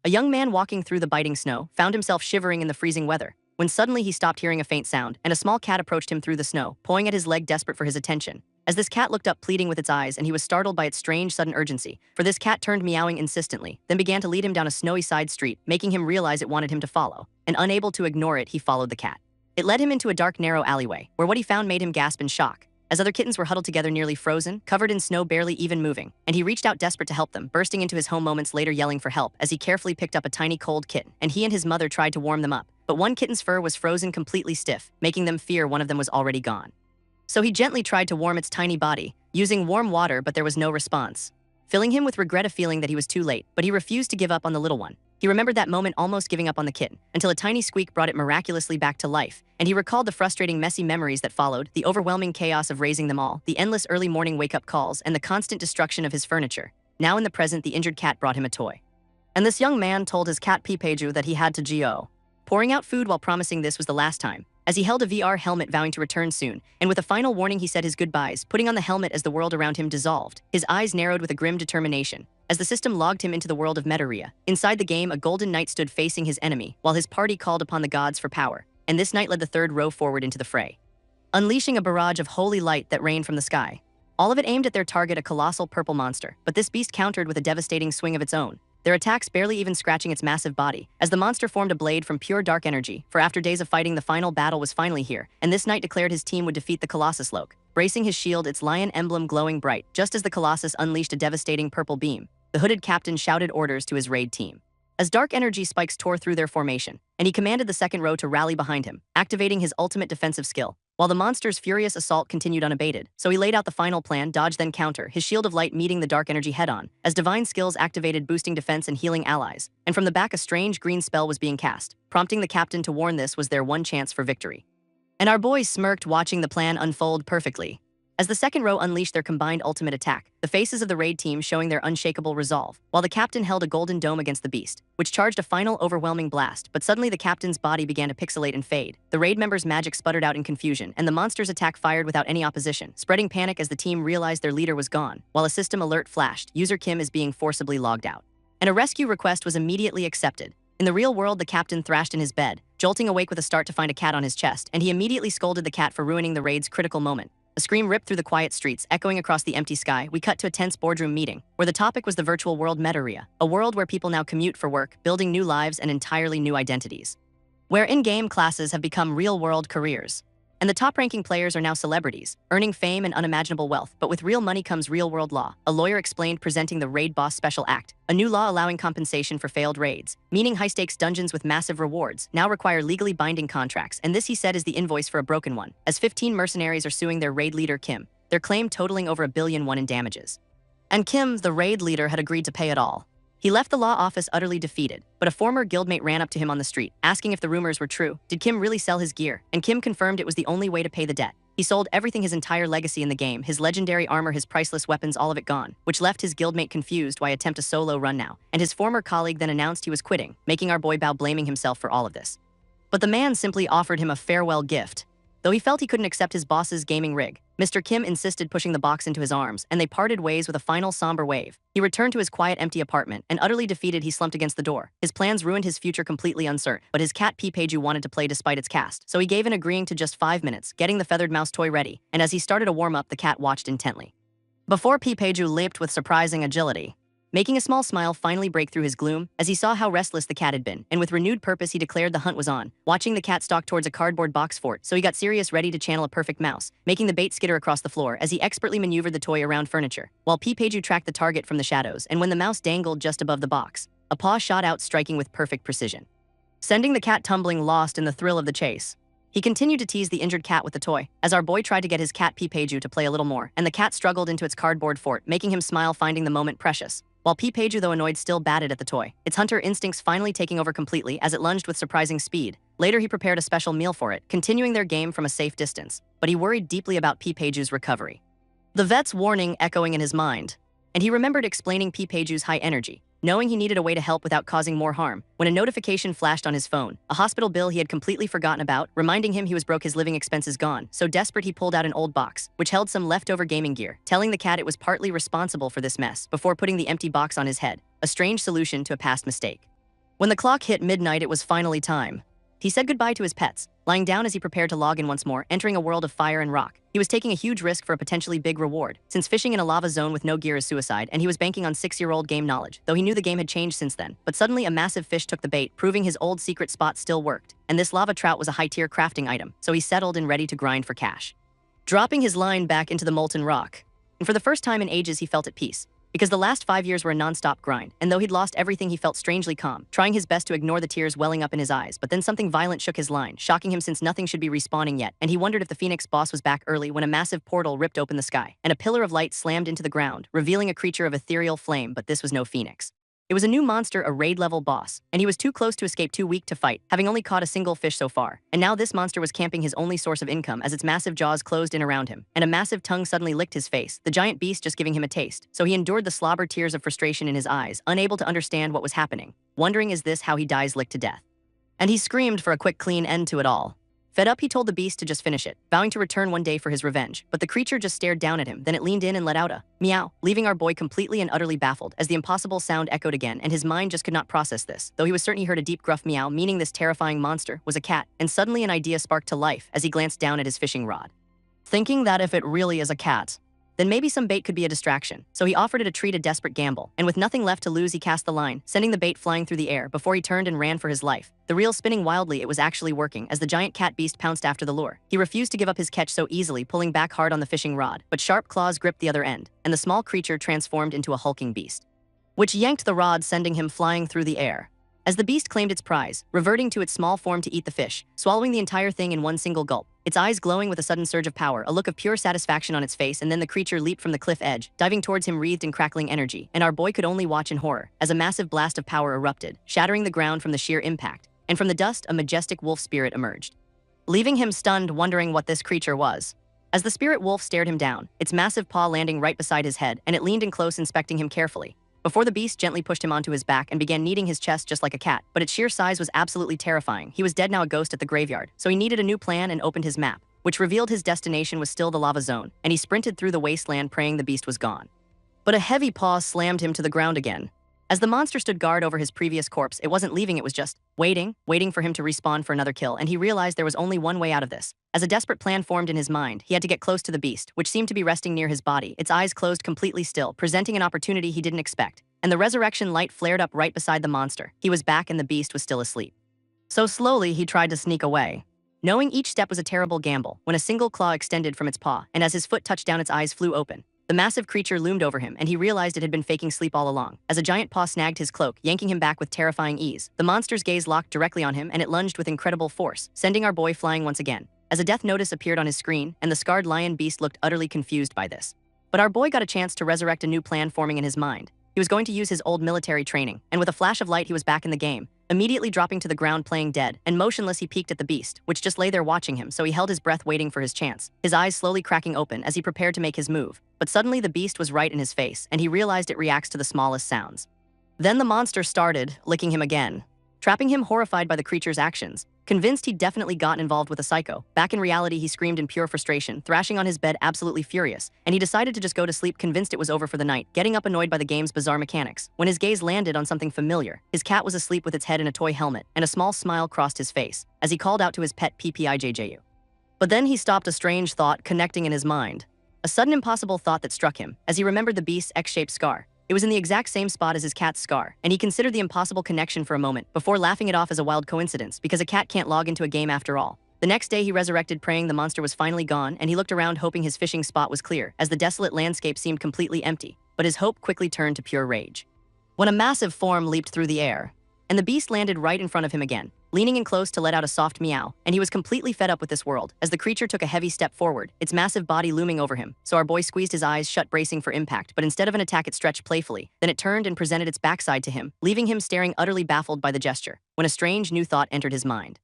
A young man walking through the biting snow found himself shivering in the freezing weather, when suddenly he stopped hearing a faint sound, and a small cat approached him through the snow, pawing at his leg desperate for his attention. As this cat looked up pleading with its eyes, and he was startled by its strange sudden urgency, for this cat turned meowing insistently, then began to lead him down a snowy side street, making him realize it wanted him to follow. And unable to ignore it, he followed the cat. It led him into a dark, narrow alleyway, where what he found made him gasp in shock, as other kittens were huddled together nearly frozen, covered in snow barely even moving, and he reached out desperate to help them, bursting into his home moments later yelling for help as he carefully picked up a tiny cold kitten, and he and his mother tried to warm them up, but one kitten's fur was frozen completely stiff, making them fear one of them was already gone. So he gently tried to warm its tiny body, using warm water, but there was no response, filling him with regret, a feeling that he was too late, but he refused to give up on the little one. He remembered that moment, almost giving up on the kitten, until a tiny squeak brought it miraculously back to life, and he recalled the frustrating, messy memories that followed, the overwhelming chaos of raising them all, the endless early morning wake-up calls, and the constant destruction of his furniture. Now in the present, the injured cat brought him a toy. And this young man told his cat Pipeju that he had to go, pouring out food while promising this was the last time, as he held a VR helmet vowing to return soon, and with a final warning he said his goodbyes, putting on the helmet as the world around him dissolved. His eyes narrowed with a grim determination, as the system logged him into the world of Metaria. Inside the game, a golden knight stood facing his enemy, while his party called upon the gods for power, and this knight led the third row forward into the fray, unleashing a barrage of holy light that rained from the sky. All of it aimed at their target, a colossal purple monster, but this beast countered with a devastating swing of its own, their attacks barely even scratching its massive body, as the monster formed a blade from pure dark energy, for after days of fighting, the final battle was finally here, and this knight declared his team would defeat the Colossus Loke, bracing his shield, its lion emblem glowing bright, just as the Colossus unleashed a devastating purple beam. The hooded captain shouted orders to his raid team, as dark energy spikes tore through their formation, and he commanded the second row to rally behind him, activating his ultimate defensive skill, while the monster's furious assault continued unabated. So he laid out the final plan: dodge then counter, his shield of light meeting the dark energy head-on, as divine skills activated, boosting defense and healing allies. And from the back, a strange green spell was being cast, prompting the captain to warn this was their one chance for victory. And our boys smirked, watching the plan unfold perfectly, as the second row unleashed their combined ultimate attack, the faces of the raid team showing their unshakable resolve, while the captain held a golden dome against the beast, which charged a final overwhelming blast. But suddenly the captain's body began to pixelate and fade. The raid members' magic sputtered out in confusion, and the monster's attack fired without any opposition, spreading panic as the team realized their leader was gone, while a system alert flashed: user Kim is being forcibly logged out. And a rescue request was immediately accepted. In the real world, the captain thrashed in his bed, jolting awake with a start to find a cat on his chest, and he immediately scolded the cat for ruining the raid's critical moment. A scream ripped through the quiet streets, echoing across the empty sky. We cut to a tense boardroom meeting, where the topic was the virtual world Metaria, a world where people now commute for work, building new lives and entirely new identities, where in-game classes have become real-world careers. And the top-ranking players are now celebrities, earning fame and unimaginable wealth. But with real money comes real-world law, a lawyer explained, presenting the Raid Boss Special Act, a new law allowing compensation for failed raids, meaning high-stakes dungeons with massive rewards now require legally binding contracts, and this, he said, is the invoice for a broken one, as 15 mercenaries are suing their raid leader Kim, their claim totaling over $1 billion in damages. And Kim, the raid leader, had agreed to pay it all. He left the law office utterly defeated, but a former guildmate ran up to him on the street, asking if the rumors were true. Did Kim really sell his gear? And Kim confirmed it was the only way to pay the debt. He sold everything, his entire legacy in the game, his legendary armor, his priceless weapons, all of it gone, which left his guildmate confused. Why attempt a solo run now? And his former colleague then announced he was quitting, making our boy Bao blaming himself for all of this. But the man simply offered him a farewell gift. Though he felt he couldn't accept his boss's gaming rig, Mr. Kim insisted, pushing the box into his arms, and they parted ways with a final somber wave. He returned to his quiet, empty apartment, and utterly defeated, he slumped against the door. His plans ruined, his future completely uncertain, but his cat Pipeju wanted to play despite its cast, so he gave in, agreeing to just 5 minutes, getting the feathered mouse toy ready, and as he started to warm up, the cat watched intently. Before Pipeju leaped with surprising agility, making a small smile finally break through his gloom, as he saw how restless the cat had been, and with renewed purpose he declared the hunt was on, watching the cat stalk towards a cardboard box fort, so he got serious, ready to channel a perfect mouse, making the bait skitter across the floor as he expertly maneuvered the toy around furniture, while Pipeju tracked the target from the shadows, and when the mouse dangled just above the box, a paw shot out, striking with perfect precision, sending the cat tumbling, lost in the thrill of the chase. He continued to tease the injured cat with the toy, as our boy tried to get his cat Pipeju to play a little more, and the cat struggled into its cardboard fort, making him smile, finding the moment precious. While Pipeju, though annoyed, still batted at the toy, its hunter instincts finally taking over completely as it lunged with surprising speed. Later he prepared a special meal for it, continuing their game from a safe distance, but he worried deeply about Pipeju's recovery, the vet's warning echoing in his mind, and he remembered explaining Pipeju's high energy, knowing he needed a way to help without causing more harm, when a notification flashed on his phone, a hospital bill he had completely forgotten about, reminding him he was broke, his living expenses gone. So desperate he pulled out an old box, which held some leftover gaming gear, telling the cat it was partly responsible for this mess, before putting the empty box on his head, a strange solution to a past mistake. When the clock hit midnight, it was finally time. He said goodbye to his pets, lying down as he prepared to log in once more, entering a world of fire and rock. He was taking a huge risk for a potentially big reward, since fishing in a lava zone with no gear is suicide, and he was banking on 6-year-old game knowledge, though he knew the game had changed since then. But suddenly a massive fish took the bait, proving his old secret spot still worked. And this lava trout was a high-tier crafting item, so he settled and ready to grind for cash. Dropping his line back into the molten rock. And for the first time in ages, he felt at peace. Because the last 5 years were a non-stop grind, and though he'd lost everything, he felt strangely calm, trying his best to ignore the tears welling up in his eyes. But then something violent shook his line, shocking him since nothing should be respawning yet, and he wondered if the Phoenix boss was back early when a massive portal ripped open the sky, and a pillar of light slammed into the ground, revealing a creature of ethereal flame. But this was no Phoenix. It was a new monster, a raid-level boss, and he was too close to escape, too weak to fight, having only caught a single fish so far. And now this monster was camping his only source of income as its massive jaws closed in around him, and a massive tongue suddenly licked his face, the giant beast just giving him a taste. So he endured the slobber tears of frustration in his eyes, unable to understand what was happening, wondering is this how he dies licked to death. And he screamed for a quick clean end to it all. Fed up, he told the beast to just finish it, vowing to return one day for his revenge. But the creature just stared down at him, then it leaned in and let out a meow, leaving our boy completely and utterly baffled as the impossible sound echoed again, and his mind just could not process this, though he was certain he heard a deep gruff meow, meaning this terrifying monster was a cat. And suddenly an idea sparked to life as he glanced down at his fishing rod, thinking that if it really is a cat, then maybe some bait could be a distraction. So he offered it a treat, a desperate gamble, and with nothing left to lose, he cast the line, sending the bait flying through the air before he turned and ran for his life. The reel spinning wildly, it was actually working as the giant cat beast pounced after the lure. He refused to give up his catch so easily, pulling back hard on the fishing rod, but sharp claws gripped the other end, and the small creature transformed into a hulking beast, which yanked the rod, sending him flying through the air. As the beast claimed its prize, reverting to its small form to eat the fish, swallowing the entire thing in one single gulp, its eyes glowing with a sudden surge of power, a look of pure satisfaction on its face, and then the creature leaped from the cliff edge, diving towards him wreathed in crackling energy, and our boy could only watch in horror as a massive blast of power erupted, shattering the ground from the sheer impact, and from the dust a majestic wolf spirit emerged, leaving him stunned, wondering what this creature was. As the spirit wolf stared him down, its massive paw landing right beside his head, and it leaned in close, inspecting him carefully, before the beast gently pushed him onto his back and began kneading his chest just like a cat. But its sheer size was absolutely terrifying. He was dead now, a ghost at the graveyard, so he needed a new plan and opened his map, which revealed his destination was still the lava zone, and he sprinted through the wasteland praying the beast was gone. But a heavy paw slammed him to the ground again. As the monster stood guard over his previous corpse, it wasn't leaving, it was just waiting for him to respawn for another kill, and he realized there was only one way out of this. As a desperate plan formed in his mind, he had to get close to the beast, which seemed to be resting near his body, its eyes closed completely still, presenting an opportunity he didn't expect. And the resurrection light flared up right beside the monster. He was back and the beast was still asleep. So slowly he tried to sneak away, knowing each step was a terrible gamble, when a single claw extended from its paw, and as his foot touched down, its eyes flew open. The massive creature loomed over him, and he realized it had been faking sleep all along. As a giant paw snagged his cloak, yanking him back with terrifying ease, the monster's gaze locked directly on him, and it lunged with incredible force, sending our boy flying once again. As a death notice appeared on his screen, and the scarred lion beast looked utterly confused by this. But our boy got a chance to resurrect a new plan forming in his mind. He was going to use his old military training, and with a flash of light he was back in the game. Immediately dropping to the ground playing dead, and motionless he peeked at the beast, which just lay there watching him, so he held his breath waiting for his chance, his eyes slowly cracking open as he prepared to make his move. But suddenly the beast was right in his face, and he realized it reacts to the smallest sounds. Then the monster started licking him again, trapping him, horrified by the creature's actions. Convinced he'd definitely gotten involved with a psycho, back in reality he screamed in pure frustration, thrashing on his bed absolutely furious, and he decided to just go to sleep, convinced it was over for the night, getting up annoyed by the game's bizarre mechanics, when his gaze landed on something familiar. His cat was asleep with its head in a toy helmet, and a small smile crossed his face, as he called out to his pet PPIJJU. But then he stopped, a strange thought connecting in his mind. A sudden impossible thought that struck him, as he remembered the beast's X-shaped scar. It was in the exact same spot as his cat's scar, and he considered the impossible connection for a moment, before laughing it off as a wild coincidence, because a cat can't log into a game after all. The next day he resurrected, praying the monster was finally gone, and he looked around hoping his fishing spot was clear, as the desolate landscape seemed completely empty. But his hope quickly turned to pure rage, when a massive form leaped through the air, and the beast landed right in front of him again, leaning in close to let out a soft meow, and he was completely fed up with this world, as the creature took a heavy step forward, its massive body looming over him. So our boy squeezed his eyes shut, bracing for impact, but instead of an attack it stretched playfully, then it turned and presented its backside to him, leaving him staring utterly baffled by the gesture, when a strange new thought entered his mind.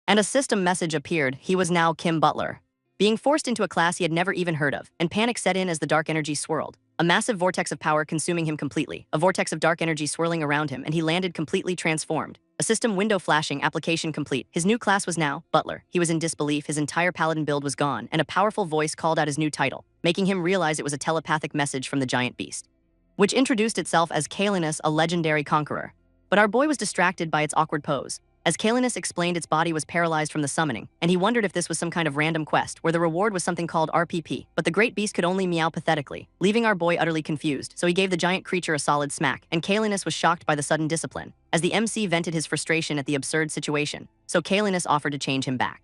And a system message appeared. He was now Kim Butler, being forced into a class he had never even heard of, and panic set in as the dark energy swirled. A massive vortex of power consuming him completely, a vortex of dark energy swirling around him, and he landed completely transformed. A system window flashing, application complete. His new class was now Butler. He was in disbelief, his entire paladin build was gone, and a powerful voice called out his new title, making him realize it was a telepathic message from the giant beast, which introduced itself as Kalinus, a legendary conqueror. But our boy was distracted by its awkward pose. As Kalinus explained, its body was paralyzed from the summoning, and he wondered if this was some kind of random quest where the reward was something called RPP, but the great beast could only meow pathetically, leaving our boy utterly confused, so he gave the giant creature a solid smack, and Kalinus was shocked by the sudden discipline, as the MC vented his frustration at the absurd situation, so Kalinus offered to change him back.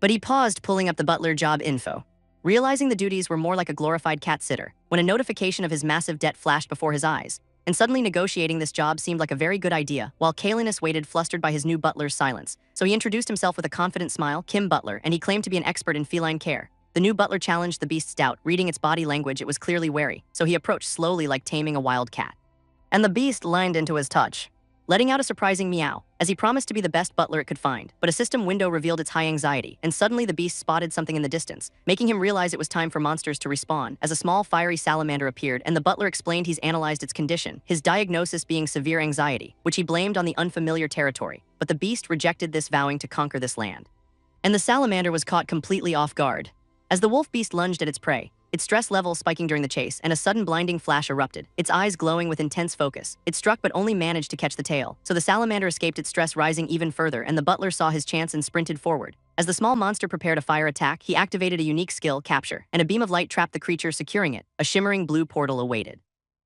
But he paused, pulling up the Butler job info. Realizing the duties were more like a glorified cat sitter, when a notification of his massive debt flashed before his eyes, and suddenly negotiating this job seemed like a very good idea, while Kalinus waited flustered by his new butler's silence. So he introduced himself with a confident smile, Kim Butler, and he claimed to be an expert in feline care. The new butler challenged the beast's doubt, reading its body language it was clearly wary, so he approached slowly like taming a wild cat. And the beast leaned into his touch, letting out a surprising meow, as he promised to be the best butler it could find. But a system window revealed its high anxiety, and suddenly the beast spotted something in the distance, making him realize it was time for monsters to respawn, as a small fiery salamander appeared, and the butler explained he's analyzed its condition, his diagnosis being severe anxiety, which he blamed on the unfamiliar territory. But the beast rejected this, vowing to conquer this land. And the salamander was caught completely off guard. As the wolf beast lunged at its prey, its stress level spiking during the chase, and a sudden blinding flash erupted, its eyes glowing with intense focus. It struck but only managed to catch the tail, so the salamander escaped, its stress rising even further, and the butler saw his chance and sprinted forward. As the small monster prepared a fire attack, he activated a unique skill, Capture, and a beam of light trapped the creature, securing it. A shimmering blue portal awaited.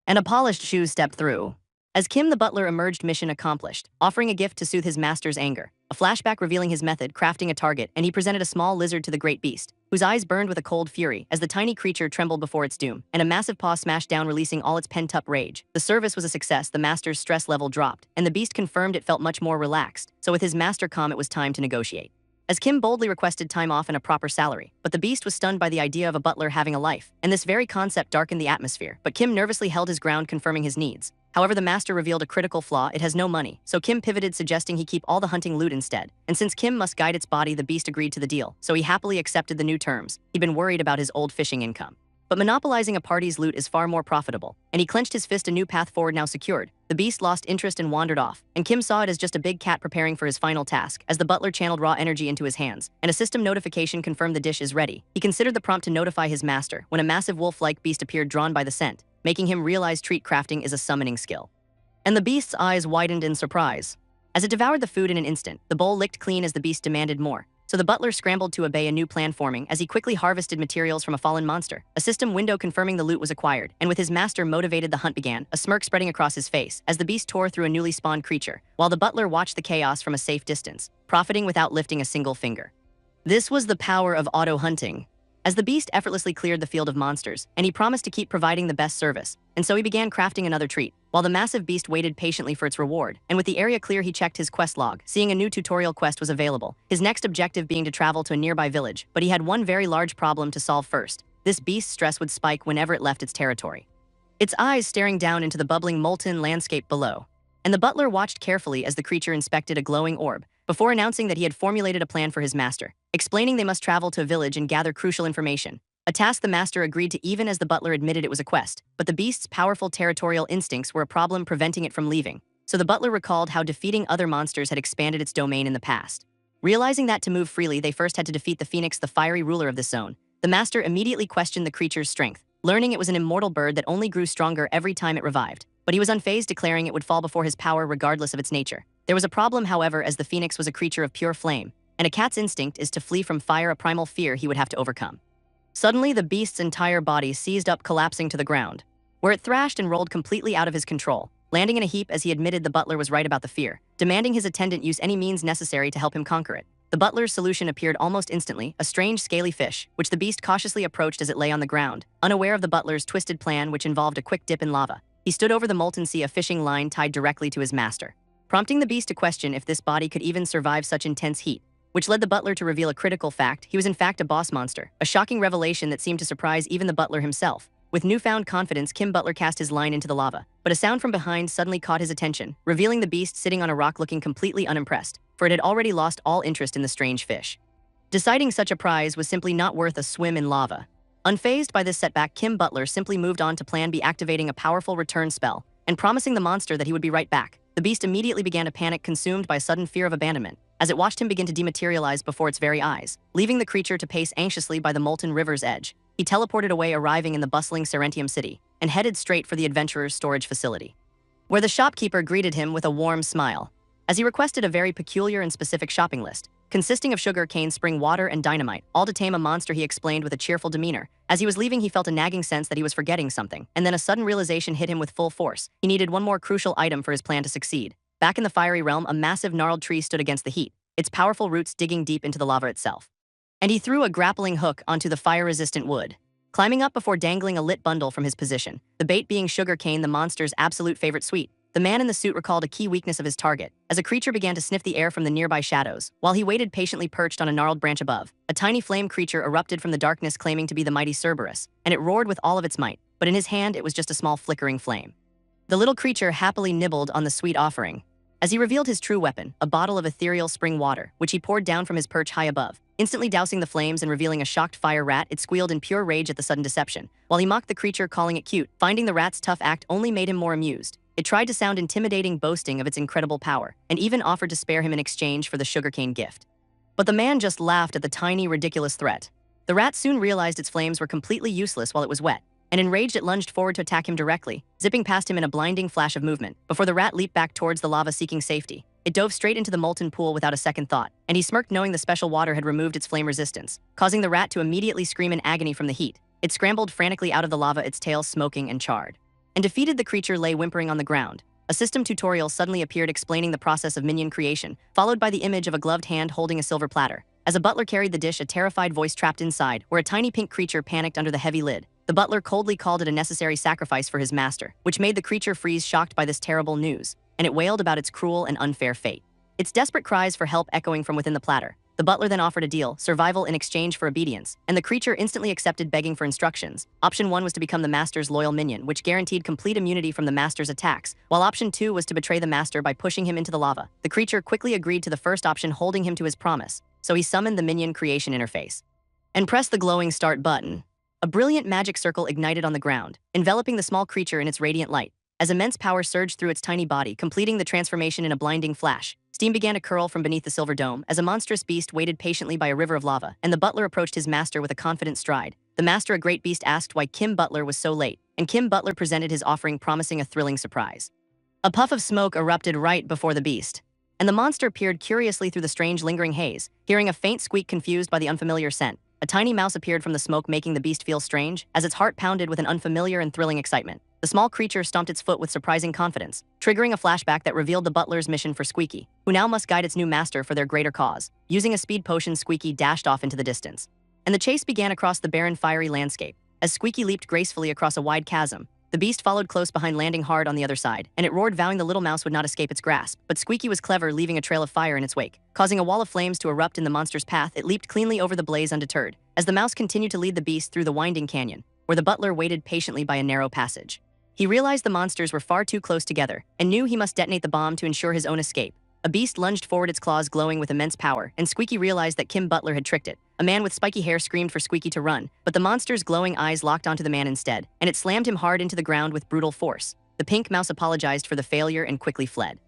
And a polished shoe stepped through. As Kim the butler emerged, mission accomplished, offering a gift to soothe his master's anger. A flashback revealing his method, crafting a target, and he presented a small lizard to the great beast, whose eyes burned with a cold fury as the tiny creature trembled before its doom, and a massive paw smashed down, releasing all its pent-up rage. The service was a success, the master's stress level dropped, and the beast confirmed it felt much more relaxed, so with his master calm it was time to negotiate. As Kim boldly requested time off and a proper salary, but the beast was stunned by the idea of a butler having a life, and this very concept darkened the atmosphere, but Kim nervously held his ground, confirming his needs. However, the master revealed a critical flaw: it has no money, so Kim pivoted, suggesting he keep all the hunting loot instead. And since Kim must guide its body, the beast agreed to the deal, so he happily accepted the new terms. He'd been worried about his old fishing income. But monopolizing a party's loot is far more profitable, and he clenched his fist, a new path forward now secured. The beast lost interest and wandered off, and Kim saw it as just a big cat preparing for his final task, as the butler channeled raw energy into his hands, and a system notification confirmed the dish is ready. He considered the prompt to notify his master, when a massive wolf-like beast appeared, drawn by the scent, making him realize treat crafting is a summoning skill. And the beast's eyes widened in surprise. As it devoured the food in an instant, the bowl licked clean as the beast demanded more. So the butler scrambled to obey, a new plan forming as he quickly harvested materials from a fallen monster. A system window confirming the loot was acquired, and with his master motivated, the hunt began, a smirk spreading across his face as the beast tore through a newly spawned creature, while the butler watched the chaos from a safe distance, profiting without lifting a single finger. This was the power of auto-hunting. As the beast effortlessly cleared the field of monsters, and he promised to keep providing the best service, and so he began crafting another treat, while the massive beast waited patiently for its reward. And with the area clear, he checked his quest log, seeing a new tutorial quest was available, his next objective being to travel to a nearby village. But he had one very large problem to solve first. This beast's stress would spike whenever it left its territory, its eyes staring down into the bubbling molten landscape below. And the butler watched carefully as the creature inspected a glowing orb, before announcing that he had formulated a plan for his master, explaining they must travel to a village and gather crucial information. A task the master agreed to, even as the butler admitted it was a quest, but the beast's powerful territorial instincts were a problem, preventing it from leaving. So the butler recalled how defeating other monsters had expanded its domain in the past. Realizing that to move freely, they first had to defeat the phoenix, the fiery ruler of this zone. The master immediately questioned the creature's strength, learning it was an immortal bird that only grew stronger every time it revived. But he was unfazed, declaring it would fall before his power regardless of its nature. There was a problem, however, as the phoenix was a creature of pure flame, and a cat's instinct is to flee from fire, a primal fear he would have to overcome. Suddenly, the beast's entire body seized up, collapsing to the ground, where it thrashed and rolled completely out of his control, landing in a heap as he admitted the butler was right about the fear, demanding his attendant use any means necessary to help him conquer it. The butler's solution appeared almost instantly, a strange scaly fish, which the beast cautiously approached as it lay on the ground, unaware of the butler's twisted plan, which involved a quick dip in lava. He stood over the molten sea, a fishing line tied directly to his master, prompting the beast to question if this body could even survive such intense heat, which led the butler to reveal a critical fact: he was in fact a boss monster, a shocking revelation that seemed to surprise even the butler himself. With newfound confidence, Kim Butler cast his line into the lava, but a sound from behind suddenly caught his attention, revealing the beast sitting on a rock looking completely unimpressed, for it had already lost all interest in the strange fish, deciding such a prize was simply not worth a swim in lava. Unfazed by this setback, Kim Butler simply moved on to plan B, activating a powerful return spell, and promising the monster that he would be right back. The beast immediately began to panic, consumed by a sudden fear of abandonment, as it watched him begin to dematerialize before its very eyes, leaving the creature to pace anxiously by the molten river's edge. He teleported away, arriving in the bustling Serentium city, and headed straight for the adventurer's storage facility. where the shopkeeper greeted him with a warm smile, as he requested a very peculiar and specific shopping list, consisting of sugar cane, spring water, and dynamite, all to tame a monster. He explained with a cheerful demeanor. As he was leaving, he felt a nagging sense that he was forgetting something, and then a sudden realization hit him with full force. He needed one more crucial item for his plan to succeed. Back in the fiery realm, a massive gnarled tree stood against the heat, its powerful roots digging deep into the lava itself. And he threw a grappling hook onto the fire-resistant wood, climbing up before dangling a lit bundle from his position, the bait being sugar cane, the monster's absolute favorite sweet. The man in the suit recalled a key weakness of his target, as a creature began to sniff the air from the nearby shadows. While he waited patiently perched on a gnarled branch above, a tiny flame creature erupted from the darkness, claiming to be the mighty Cerberus, and it roared with all of its might, but in his hand it was just a small flickering flame. The little creature happily nibbled on the sweet offering, as he revealed his true weapon, a bottle of ethereal spring water, which he poured down from his perch high above, instantly dousing the flames and revealing a shocked fire rat. It squealed in pure rage at the sudden deception, while he mocked the creature, calling it cute. Finding the rat's tough act only made him more amused. It tried to sound intimidating, boasting of its incredible power, and even offered to spare him in exchange for the sugarcane gift. But the man just laughed at the tiny, ridiculous threat. The rat soon realized its flames were completely useless while it was wet, and enraged it lunged forward to attack him directly, zipping past him in a blinding flash of movement. Before the rat leaped back towards the lava seeking safety, it dove straight into the molten pool without a second thought, and he smirked, knowing the special water had removed its flame resistance, causing the rat to immediately scream in agony from the heat. It scrambled frantically out of the lava, its tail smoking and charred. And defeated, the creature lay whimpering on the ground. A system tutorial suddenly appeared explaining the process of minion creation, followed by the image of a gloved hand holding a silver platter. As a butler carried the dish, a terrified voice trapped inside, where a tiny pink creature panicked under the heavy lid. The butler coldly called it a necessary sacrifice for his master, which made the creature freeze, shocked by this terrible news, and it wailed about its cruel and unfair fate, its desperate cries for help echoing from within the platter. The butler then offered a deal, survival in exchange for obedience, and the creature instantly accepted, begging for instructions. Option 1 was to become the master's loyal minion, which guaranteed complete immunity from the master's attacks, while option 2 was to betray the master by pushing him into the lava. The creature quickly agreed to the first option, holding him to his promise, so he summoned the minion creation interface and pressed the glowing start button. A brilliant magic circle ignited on the ground, enveloping the small creature in its radiant light. As immense power surged through its tiny body, completing the transformation in a blinding flash, steam began to curl from beneath the silver dome as a monstrous beast waited patiently by a river of lava, and the butler approached his master with a confident stride. The master, a great beast, asked why Kim Butler was so late, and Kim Butler presented his offering, promising a thrilling surprise. A puff of smoke erupted right before the beast, and the monster peered curiously through the strange lingering haze, hearing a faint squeak confused by the unfamiliar scent. A tiny mouse appeared from the smoke, making the beast feel strange, as its heart pounded with an unfamiliar and thrilling excitement. The small creature stomped its foot with surprising confidence, triggering a flashback that revealed the butler's mission for Squeaky, who now must guide its new master for their greater cause. Using a speed potion, Squeaky dashed off into the distance, and the chase began across the barren, fiery landscape. As Squeaky leaped gracefully across a wide chasm, the beast followed close behind, landing hard on the other side, and it roared, vowing the little mouse would not escape its grasp. But Squeaky was clever, leaving a trail of fire in its wake, causing a wall of flames to erupt in the monster's path. It leaped cleanly over the blaze undeterred, as the mouse continued to lead the beast through the winding canyon, where the butler waited patiently by a narrow passage. He realized the monsters were far too close together, and knew he must detonate the bomb to ensure his own escape. A beast lunged forward, its claws glowing with immense power, and Squeaky realized that Kim Butler had tricked it. A man with spiky hair screamed for Squeaky to run, but the monster's glowing eyes locked onto the man instead, and it slammed him hard into the ground with brutal force. The pink mouse apologized for the failure and quickly fled.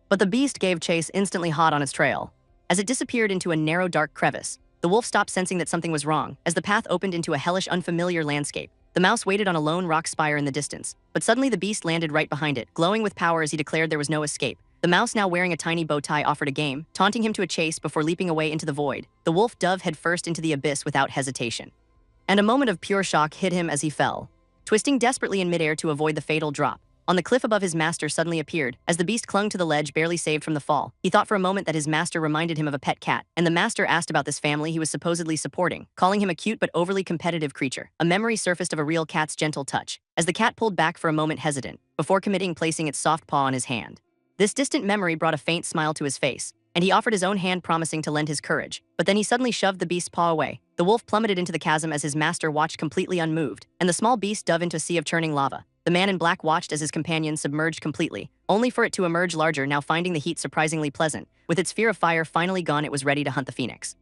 But the beast gave chase, instantly hot on its trail. As it disappeared into a narrow, dark crevice, the wolf stopped, sensing that something was wrong, as the path opened into a hellish, unfamiliar landscape. The mouse waited on a lone rock spire in the distance, but suddenly the beast landed right behind it, glowing with power as he declared there was no escape. The mouse, now wearing a tiny bow tie, offered a game, taunting him to a chase before leaping away into the void. The wolf dove headfirst into the abyss without hesitation, and a moment of pure shock hit him as he fell, twisting desperately in midair to avoid the fatal drop. On the cliff above, his master suddenly appeared. As the beast clung to the ledge, barely saved from the fall, he thought for a moment that his master reminded him of a pet cat, and the master asked about this family he was supposedly supporting, calling him a cute but overly competitive creature. A memory surfaced of a real cat's gentle touch, as the cat pulled back for a moment, hesitant, before committing, placing its soft paw on his hand. This distant memory brought a faint smile to his face, and he offered his own hand, promising to lend his courage. But then he suddenly shoved the beast's paw away. The wolf plummeted into the chasm as his master watched, completely unmoved, and the small beast dove into a sea of churning lava. The man in black watched as his companion submerged completely, only for it to emerge larger, now finding the heat surprisingly pleasant. With its fear of fire finally gone, it was ready to hunt the phoenix.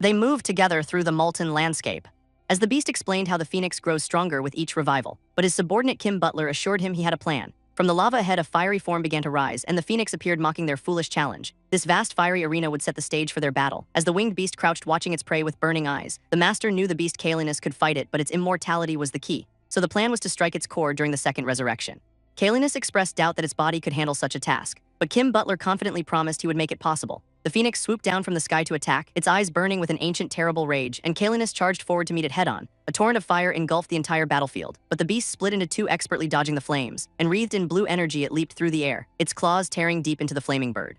They moved together through the molten landscape, as the beast explained how the phoenix grows stronger with each revival. But his subordinate Kim Butler assured him he had a plan. From the lava ahead, a fiery form began to rise, and the phoenix appeared, mocking their foolish challenge. This vast fiery arena would set the stage for their battle. As the winged beast crouched, watching its prey with burning eyes, the master knew the beast Kalinus could fight it, but its immortality was the key. So the plan was to strike its core during the second resurrection. Kalinus expressed doubt that its body could handle such a task, but Kim Butler confidently promised he would make it possible. The phoenix swooped down from the sky to attack, its eyes burning with an ancient terrible rage, and Kalinus charged forward to meet it head-on. A torrent of fire engulfed the entire battlefield, but the beast split into two, expertly dodging the flames, and wreathed in blue energy it leaped through the air, its claws tearing deep into the flaming bird.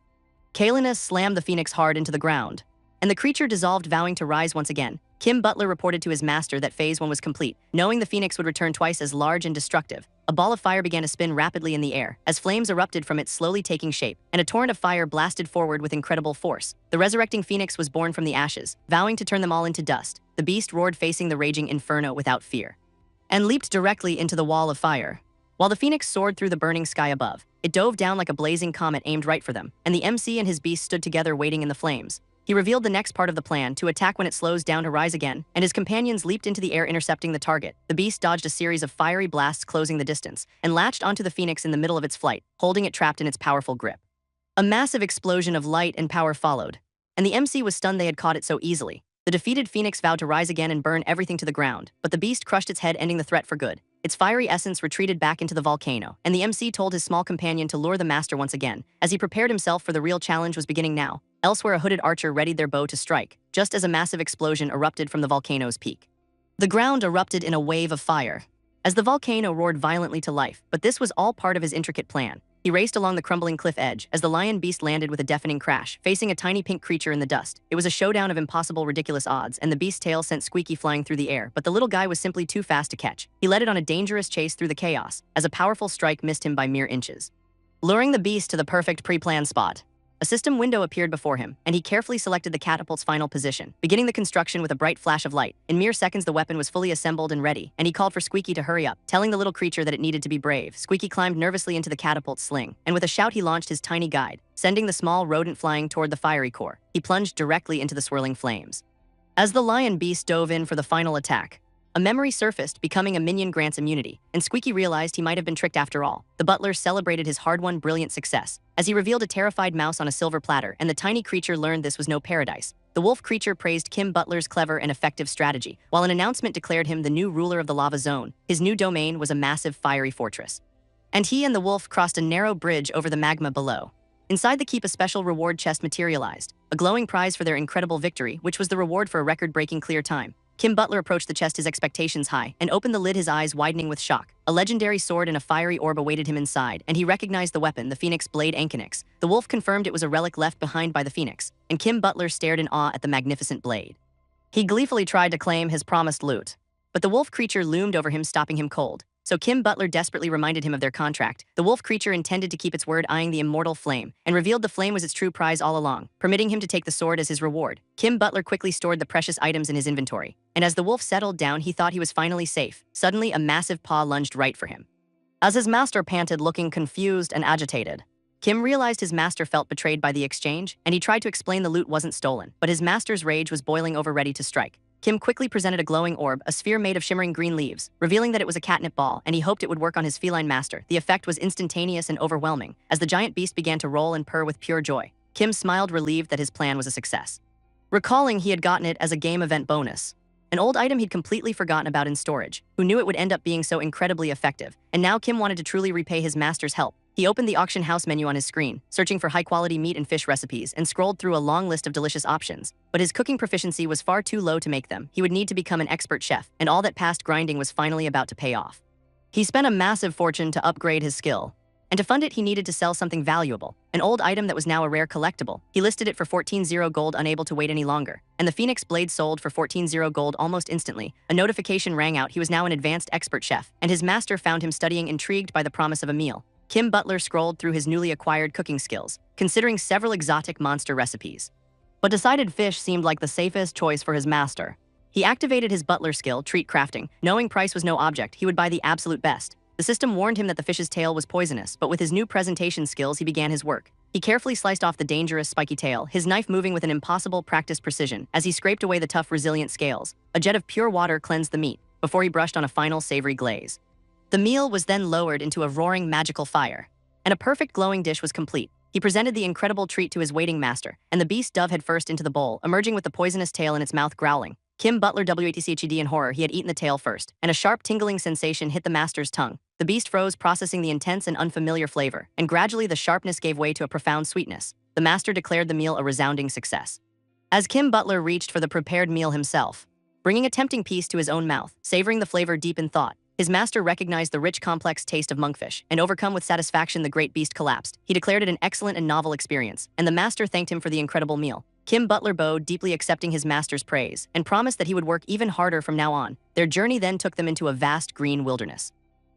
Kalinus slammed the phoenix hard into the ground, and the creature dissolved, vowing to rise once again. Kim Butler reported to his master that Phase 1 was complete, knowing the phoenix would return twice as large and destructive. A ball of fire began to spin rapidly in the air, as flames erupted from it, slowly taking shape, and a torrent of fire blasted forward with incredible force. The resurrecting phoenix was born from the ashes, vowing to turn them all into dust. The beast roared, facing the raging inferno without fear, and leaped directly into the wall of fire. While the phoenix soared through the burning sky above, it dove down like a blazing comet aimed right for them, and the MC and his beast stood together waiting in the flames. He revealed the next part of the plan: to attack when it slows down to rise again, and his companions leaped into the air, intercepting the target. The beast dodged a series of fiery blasts, closing the distance, and latched onto the phoenix in the middle of its flight, holding it trapped in its powerful grip. A massive explosion of light and power followed, and the MC was stunned they had caught it so easily. The defeated phoenix vowed to rise again and burn everything to the ground, but the beast crushed its head, ending the threat for good. Its fiery essence retreated back into the volcano, and the MC told his small companion to lure the master once again. As he prepared himself for the real challenge was beginning now. Elsewhere, a hooded archer readied their bow to strike, just as a massive explosion erupted from the volcano's peak. The ground erupted in a wave of fire, as the volcano roared violently to life, but this was all part of his intricate plan. He raced along the crumbling cliff edge as the lion beast landed with a deafening crash, facing a tiny pink creature in the dust. It was a showdown of impossible, ridiculous odds, and the beast's tail sent Squeaky flying through the air, but the little guy was simply too fast to catch. He led it on a dangerous chase through the chaos, as a powerful strike missed him by mere inches, luring the beast to the perfect pre-planned spot. A system window appeared before him, and he carefully selected the catapult's final position, beginning the construction with a bright flash of light. In mere seconds, the weapon was fully assembled and ready, and he called for Squeaky to hurry up, telling the little creature that it needed to be brave. Squeaky climbed nervously into the catapult's sling, and with a shout he launched his tiny guide, sending the small rodent flying toward the fiery core. He plunged directly into the swirling flames. As the lion beast dove in for the final attack, a memory surfaced, becoming a minion grants immunity, and Squeaky realized he might have been tricked after all. The butler celebrated his hard-won brilliant success, as he revealed a terrified mouse on a silver platter, and the tiny creature learned this was no paradise. The wolf creature praised Kim Butler's clever and effective strategy, while an announcement declared him the new ruler of the lava zone. His new domain was a massive fiery fortress, and he and the wolf crossed a narrow bridge over the magma below. Inside the keep, a special reward chest materialized, a glowing prize for their incredible victory, which was the reward for a record-breaking clear time. Kim Butler approached the chest, his expectations high, and opened the lid, his eyes widening with shock. A legendary sword and a fiery orb awaited him inside, and he recognized the weapon, the Phoenix Blade Ankinix. The wolf confirmed it was a relic left behind by the Phoenix, and Kim Butler stared in awe at the magnificent blade. He gleefully tried to claim his promised loot, but the wolf creature loomed over him, stopping him cold. So Kim Butler desperately reminded him of their contract. The wolf creature intended to keep its word, eyeing the immortal flame, and revealed the flame was its true prize all along, permitting him to take the sword as his reward. Kim Butler quickly stored the precious items in his inventory, and as the wolf settled down, he thought he was finally safe. Suddenly, a massive paw lunged right for him. As his master panted, looking confused and agitated, Kim realized his master felt betrayed by the exchange, and he tried to explain the loot wasn't stolen, but his master's rage was boiling over, ready to strike. Kim quickly presented a glowing orb, a sphere made of shimmering green leaves, revealing that it was a catnip ball, and he hoped it would work on his feline master. The effect was instantaneous and overwhelming, as the giant beast began to roll and purr with pure joy. Kim smiled, relieved that his plan was a success, recalling he had gotten it as a game event bonus, an old item he'd completely forgotten about in storage. Who knew it would end up being so incredibly effective? And now Kim wanted to truly repay his master's help. He opened the auction house menu on his screen, searching for high-quality meat and fish recipes, and scrolled through a long list of delicious options. But his cooking proficiency was far too low to make them. He would need to become an expert chef, and all that past grinding was finally about to pay off. He spent a massive fortune to upgrade his skill, and to fund it he needed to sell something valuable, an old item that was now a rare collectible. He listed it for 14,000 gold, unable to wait any longer, and the Phoenix Blade sold for 14,000 gold almost instantly. A notification rang out. He was now an advanced expert chef, and his master found him studying, intrigued by the promise of a meal. Kim Butler scrolled through his newly acquired cooking skills, considering several exotic monster recipes, but decided fish seemed like the safest choice for his master. He activated his butler skill, treat crafting. Knowing price was no object, he would buy the absolute best. The system warned him that the fish's tail was poisonous, but with his new presentation skills, he began his work. He carefully sliced off the dangerous spiky tail, his knife moving with an impossible practiced precision as he scraped away the tough, resilient scales. A jet of pure water cleansed the meat before he brushed on a final savory glaze. The meal was then lowered into a roaring magical fire, and a perfect glowing dish was complete. He presented the incredible treat to his waiting master, and the beast dove headfirst into the bowl, emerging with the poisonous tail in its mouth, growling. Kim Butler WATCHED in horror. He had eaten the tail first, and a sharp tingling sensation hit the master's tongue. The beast froze, processing the intense and unfamiliar flavor, and gradually the sharpness gave way to a profound sweetness. The master declared the meal a resounding success. As Kim Butler reached for the prepared meal himself, bringing a tempting piece to his own mouth, savoring the flavor deep in thought, his master recognized the rich, complex taste of monkfish, and overcome with satisfaction, the great beast collapsed. He declared it an excellent and novel experience, and the master thanked him for the incredible meal. Kim Butler bowed, deeply accepting his master's praise, and promised that he would work even harder from now on. Their journey then took them into a vast green wilderness.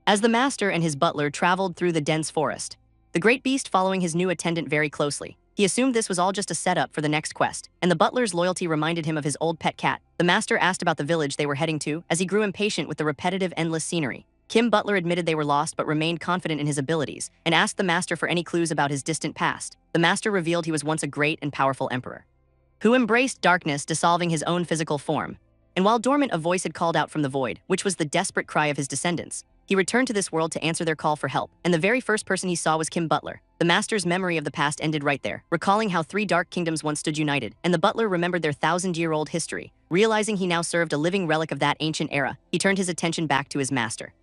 As the master and his butler traveled through the dense forest, the great beast following his new attendant very closely. He assumed this was all just a setup for the next quest, and the butler's loyalty reminded him of his old pet cat. The master asked about the village they were heading to, as he grew impatient with the repetitive, endless scenery. Kim Butler admitted they were lost but remained confident in his abilities, and asked the master for any clues about his distant past. The master revealed he was once a great and powerful emperor, who embraced darkness, dissolving his own physical form. And while dormant, a voice had called out from the void, which was the desperate cry of his descendants. He returned to this world to answer their call for help, and the very first person he saw was Kim Butler. The master's memory of the past ended right there, recalling how 3 dark kingdoms once stood united, and the butler remembered their 1,000-year-old history. Realizing he now served a living relic of that ancient era, he turned his attention back to his master.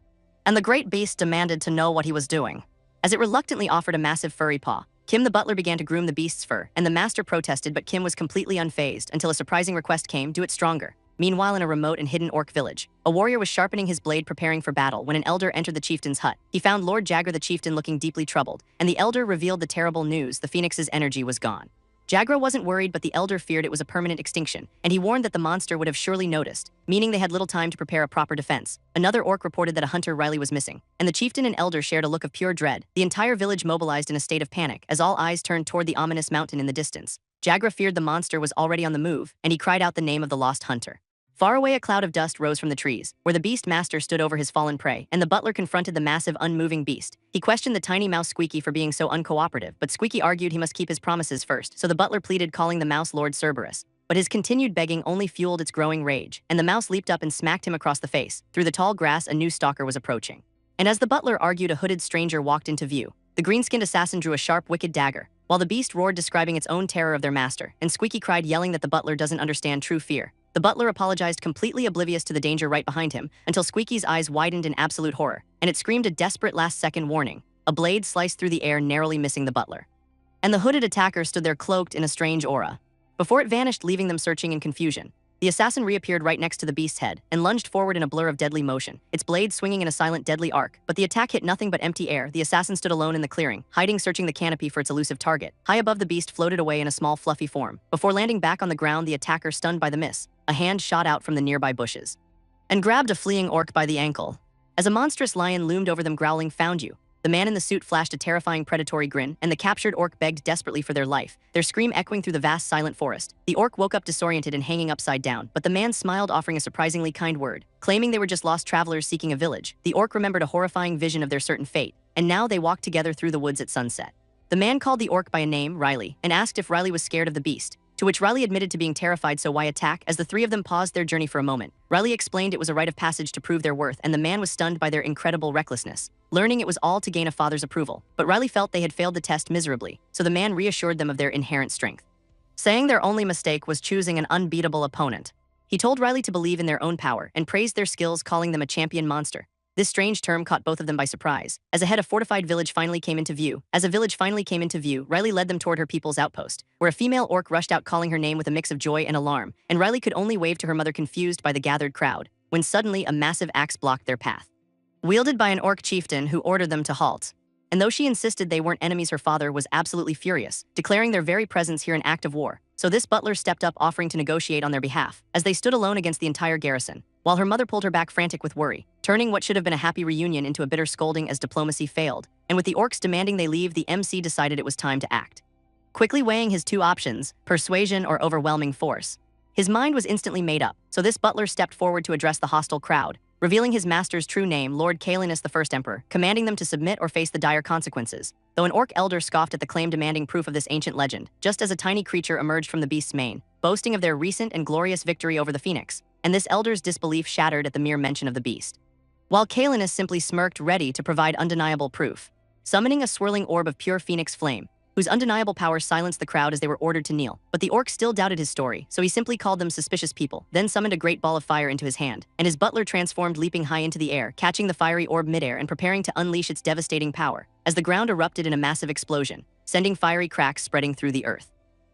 And the great beast demanded to know what he was doing. As it reluctantly offered a massive furry paw, Kim the butler began to groom the beast's fur, and the master protested, but Kim was completely unfazed until a surprising request came: do it stronger. Meanwhile, in a remote and hidden orc village, a warrior was sharpening his blade, preparing for battle, when an elder entered the chieftain's hut. He found Lord Jagger the chieftain looking deeply troubled, and the elder revealed the terrible news: the phoenix's energy was gone. Jagger wasn't worried, but the elder feared it was a permanent extinction, and he warned that the monster would have surely noticed, meaning they had little time to prepare a proper defense. Another orc reported that a hunter, Riley, was missing, and the chieftain and elder shared a look of pure dread. The entire village mobilized in a state of panic, as all eyes turned toward the ominous mountain in the distance. Jagger feared the monster was already on the move, and he cried out the name of the lost hunter. Far away, a cloud of dust rose from the trees, where the beast master stood over his fallen prey, and the butler confronted the massive, unmoving beast. He questioned the tiny mouse Squeaky for being so uncooperative, but Squeaky argued he must keep his promises first, so the butler pleaded, calling the mouse Lord Cerberus. But his continued begging only fueled its growing rage, and the mouse leaped up and smacked him across the face. Through the tall grass, a new stalker was approaching. And as the butler argued, a hooded stranger walked into view. The green-skinned assassin drew a sharp, wicked dagger, while the beast roared, describing its own terror of their master, and Squeaky cried, yelling that the butler doesn't understand true fear. The butler apologized, completely oblivious to the danger right behind him, until Squeaky's eyes widened in absolute horror, and it screamed a desperate last-second warning. A blade sliced through the air, narrowly missing the butler. And the hooded attacker stood there, cloaked in a strange aura, before it vanished, leaving them searching in confusion. The assassin reappeared right next to the beast's head and lunged forward in a blur of deadly motion, its blade swinging in a silent, deadly arc. But the attack hit nothing but empty air. The assassin stood alone in the clearing, hiding, searching the canopy for its elusive target. High above, the beast floated away in a small, fluffy form. Before landing back on the ground, the attacker, stunned by the miss, a hand shot out from the nearby bushes and grabbed a fleeing orc by the ankle. As a monstrous lion loomed over them, growling, "Found you." The man in the suit flashed a terrifying, predatory grin, and the captured orc begged desperately for their life, their scream echoing through the vast, silent forest. The orc woke up disoriented and hanging upside down, but the man smiled, offering a surprisingly kind word, claiming they were just lost travelers seeking a village. The orc remembered a horrifying vision of their certain fate, and now they walked together through the woods at sunset. The man called the orc by a name, Riley, and asked if Riley was scared of the beast, to which Riley admitted to being terrified, so why attack? As the three of them paused their journey for a moment, Riley explained it was a rite of passage to prove their worth, and the man was stunned by their incredible recklessness, learning it was all to gain a father's approval. But Riley felt they had failed the test miserably, so the man reassured them of their inherent strength, saying their only mistake was choosing an unbeatable opponent. He told Riley to believe in their own power and praised their skills, calling them a champion monster. This strange term caught both of them by surprise. As a fortified village finally came into view, Riley led them toward her people's outpost, where a female orc rushed out, calling her name with a mix of joy and alarm, and Riley could only wave to her mother, confused by the gathered crowd, when suddenly a massive axe blocked their path, wielded by an orc chieftain who ordered them to halt. And though she insisted they weren't enemies, her father was absolutely furious, declaring their very presence here an act of war. So this butler stepped up, offering to negotiate on their behalf, as they stood alone against the entire garrison, while her mother pulled her back, frantic with worry, turning what should have been a happy reunion into a bitter scolding as diplomacy failed. And with the orcs demanding they leave, the MC decided it was time to act. Quickly weighing his two options, persuasion or overwhelming force, his mind was instantly made up, so this butler stepped forward to address the hostile crowd, revealing his master's true name, Lord Caelinus the First Emperor, commanding them to submit or face the dire consequences. Though an orc elder scoffed at the claim, demanding proof of this ancient legend, just as a tiny creature emerged from the beast's mane, boasting of their recent and glorious victory over the phoenix, and this elder's disbelief shattered at the mere mention of the beast, while Caelinus simply smirked, ready to provide undeniable proof. Summoning a swirling orb of pure phoenix flame, whose undeniable power silenced the crowd as they were ordered to kneel. But the orc still doubted his story, so he simply called them suspicious people, then summoned a great ball of fire into his hand, and his butler transformed, leaping high into the air, catching the fiery orb midair and preparing to unleash its devastating power, as the ground erupted in a massive explosion, sending fiery cracks spreading through the earth,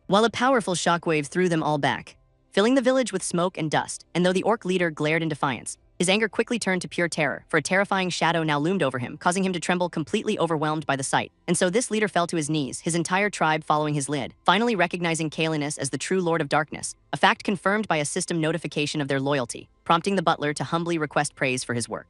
while a powerful shockwave threw them all back, filling the village with smoke and dust. And though the orc leader glared in defiance, his anger quickly turned to pure terror, for a terrifying shadow now loomed over him, causing him to tremble, completely overwhelmed by the sight. And so this leader fell to his knees, his entire tribe following his lead, finally recognizing Kalinus as the true Lord of Darkness, a fact confirmed by a system notification of their loyalty, prompting the butler to humbly request praise for his work.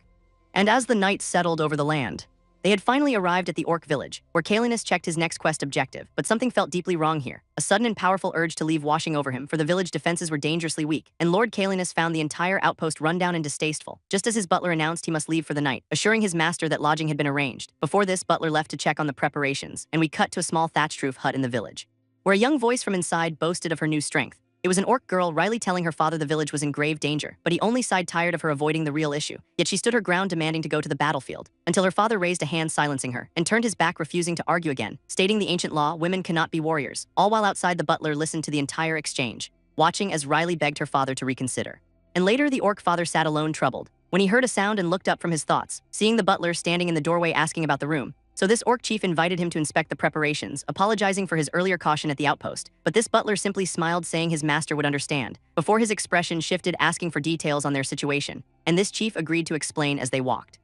And as the night settled over the land, they had finally arrived at the orc village, where Kalinus checked his next quest objective, but something felt deeply wrong here. A sudden and powerful urge to leave washing over him, for the village defenses were dangerously weak, and Lord Kalinus found the entire outpost rundown and distasteful, just as his butler announced he must leave for the night, assuring his master that lodging had been arranged. Before this, Butler left to check on the preparations, and we cut to a small thatched roof hut in the village, where a young voice from inside boasted of her new strength. It was an orc girl, Riley, telling her father the village was in grave danger, but he only sighed, tired of her avoiding the real issue. Yet she stood her ground, demanding to go to the battlefield, until her father raised a hand, silencing her, and turned his back, refusing to argue again, stating the ancient law, women cannot be warriors. All while outside, the butler listened to the entire exchange, watching as Riley begged her father to reconsider. And later, the orc father sat alone, troubled, when he heard a sound and looked up from his thoughts, seeing the butler standing in the doorway asking about the room. So this orc chief invited him to inspect the preparations, apologizing for his earlier caution at the outpost. But this butler simply smiled, saying his master would understand, before his expression shifted, asking for details on their situation. And this chief agreed to explain as they walked,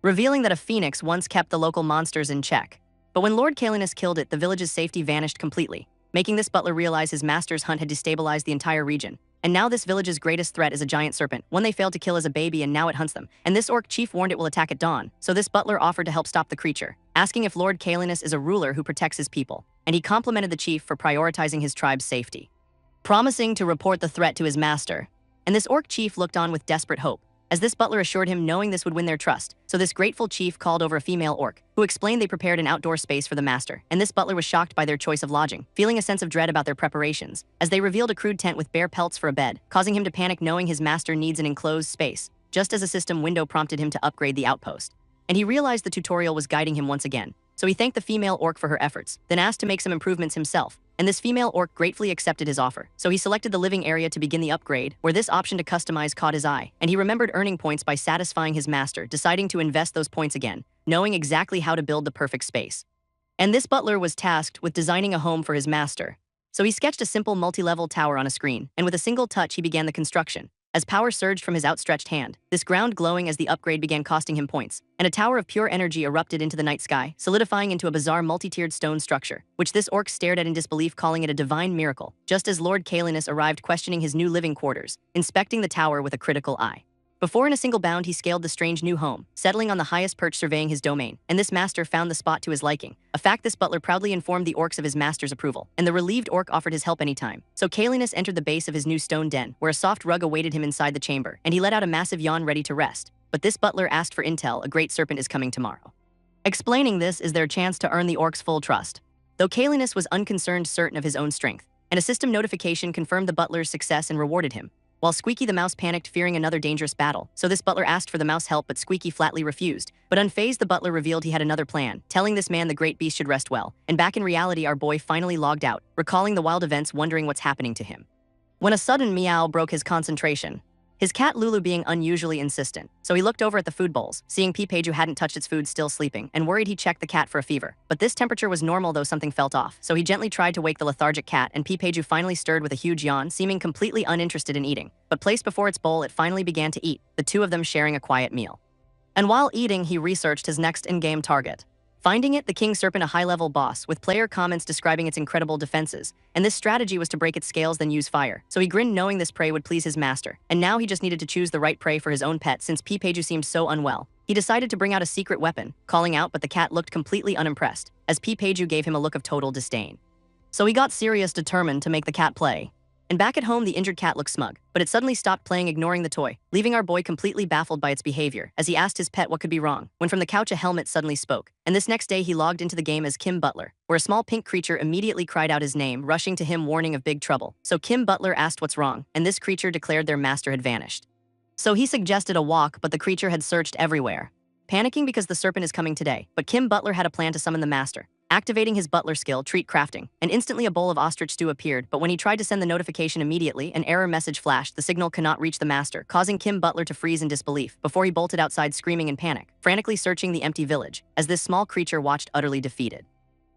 revealing that a phoenix once kept the local monsters in check. But when Lord Kalinus killed it, the village's safety vanished completely, making this butler realize his master's hunt had destabilized the entire region. And now this village's greatest threat is a giant serpent, one they failed to kill as a baby, and now it hunts them. And this orc chief warned it will attack at dawn, so this butler offered to help stop the creature, asking if Lord Kalinus is a ruler who protects his people. And he complimented the chief for prioritizing his tribe's safety, promising to report the threat to his master. And this orc chief looked on with desperate hope, as this butler assured him, knowing this would win their trust. So this grateful chief called over a female orc, who explained they prepared an outdoor space for the master, and this butler was shocked by their choice of lodging, feeling a sense of dread about their preparations, as they revealed a crude tent with bare pelts for a bed, causing him to panic, knowing his master needs an enclosed space, just as a system window prompted him to upgrade the outpost. And he realized the tutorial was guiding him once again, so he thanked the female orc for her efforts, then asked to make some improvements himself. And this female orc gratefully accepted his offer. So he selected the living area to begin the upgrade, where this option to customize caught his eye, and he remembered earning points by satisfying his master, deciding to invest those points again, knowing exactly how to build the perfect space. And this butler was tasked with designing a home for his master. So he sketched a simple multi-level tower on a screen, and with a single touch he began the construction. As power surged from his outstretched hand, this ground glowing as the upgrade began costing him points, and a tower of pure energy erupted into the night sky, solidifying into a bizarre multi-tiered stone structure, which this orc stared at in disbelief, calling it a divine miracle, just as Lord Kalinus arrived, questioning his new living quarters, inspecting the tower with a critical eye. Before in a single bound he scaled the strange new home, settling on the highest perch, surveying his domain, and this master found the spot to his liking, a fact this butler proudly informed the orcs of his master's approval, and the relieved orc offered his help anytime. So Kalinus entered the base of his new stone den, where a soft rug awaited him inside the chamber, and he let out a massive yawn, ready to rest. But this butler asked for intel. A great serpent is coming tomorrow. Explaining this is their chance to earn the orcs' full trust. Though Kalinus was unconcerned, certain of his own strength, and a system notification confirmed the butler's success and rewarded him, while Squeaky the mouse panicked, fearing another dangerous battle. So this butler asked for the mouse help, but Squeaky flatly refused. But unfazed, the butler revealed he had another plan, telling this man the great beast should rest well. And back in reality, our boy finally logged out, recalling the wild events, wondering what's happening to him, when a sudden meow broke his concentration, his cat Lulu being unusually insistent. So he looked over at the food bowls, seeing Peepage, hadn't touched its food, still sleeping, and worried he checked the cat for a fever. But this temperature was normal, though something felt off. So he gently tried to wake the lethargic cat, and Peepage finally stirred with a huge yawn, seeming completely uninterested in eating. But placed before its bowl, it finally began to eat, the two of them sharing a quiet meal. And while eating, he researched his next in-game target, finding it the king serpent, a high-level boss, with player comments describing its incredible defenses, and this strategy was to break its scales then use fire. So he grinned, knowing this prey would please his master, and now he just needed to choose the right prey for his own pet. Since Peepage seemed so unwell, he decided to bring out a secret weapon, calling out, but the cat looked completely unimpressed, as Peepage gave him a look of total disdain. So he got serious, determined to make the cat play. And back at home, the injured cat looked smug, but it suddenly stopped playing, ignoring the toy, leaving our boy completely baffled by its behavior, as he asked his pet what could be wrong, when from the couch a helmet suddenly spoke. And this next day he logged into the game as Kim Butler, where a small pink creature immediately cried out his name, rushing to him, warning of big trouble. So Kim Butler asked what's wrong, and this creature declared their master had vanished. So he suggested a walk, but the creature had searched everywhere, panicking because the serpent is coming today. But Kim Butler had a plan to summon the master, activating his butler skill, treat crafting, and instantly a bowl of ostrich stew appeared, but when he tried to send the notification immediately, an error message flashed, the signal cannot reach the master, causing Kim Butler to freeze in disbelief, before he bolted outside screaming in panic, frantically searching the empty village, as this small creature watched utterly defeated.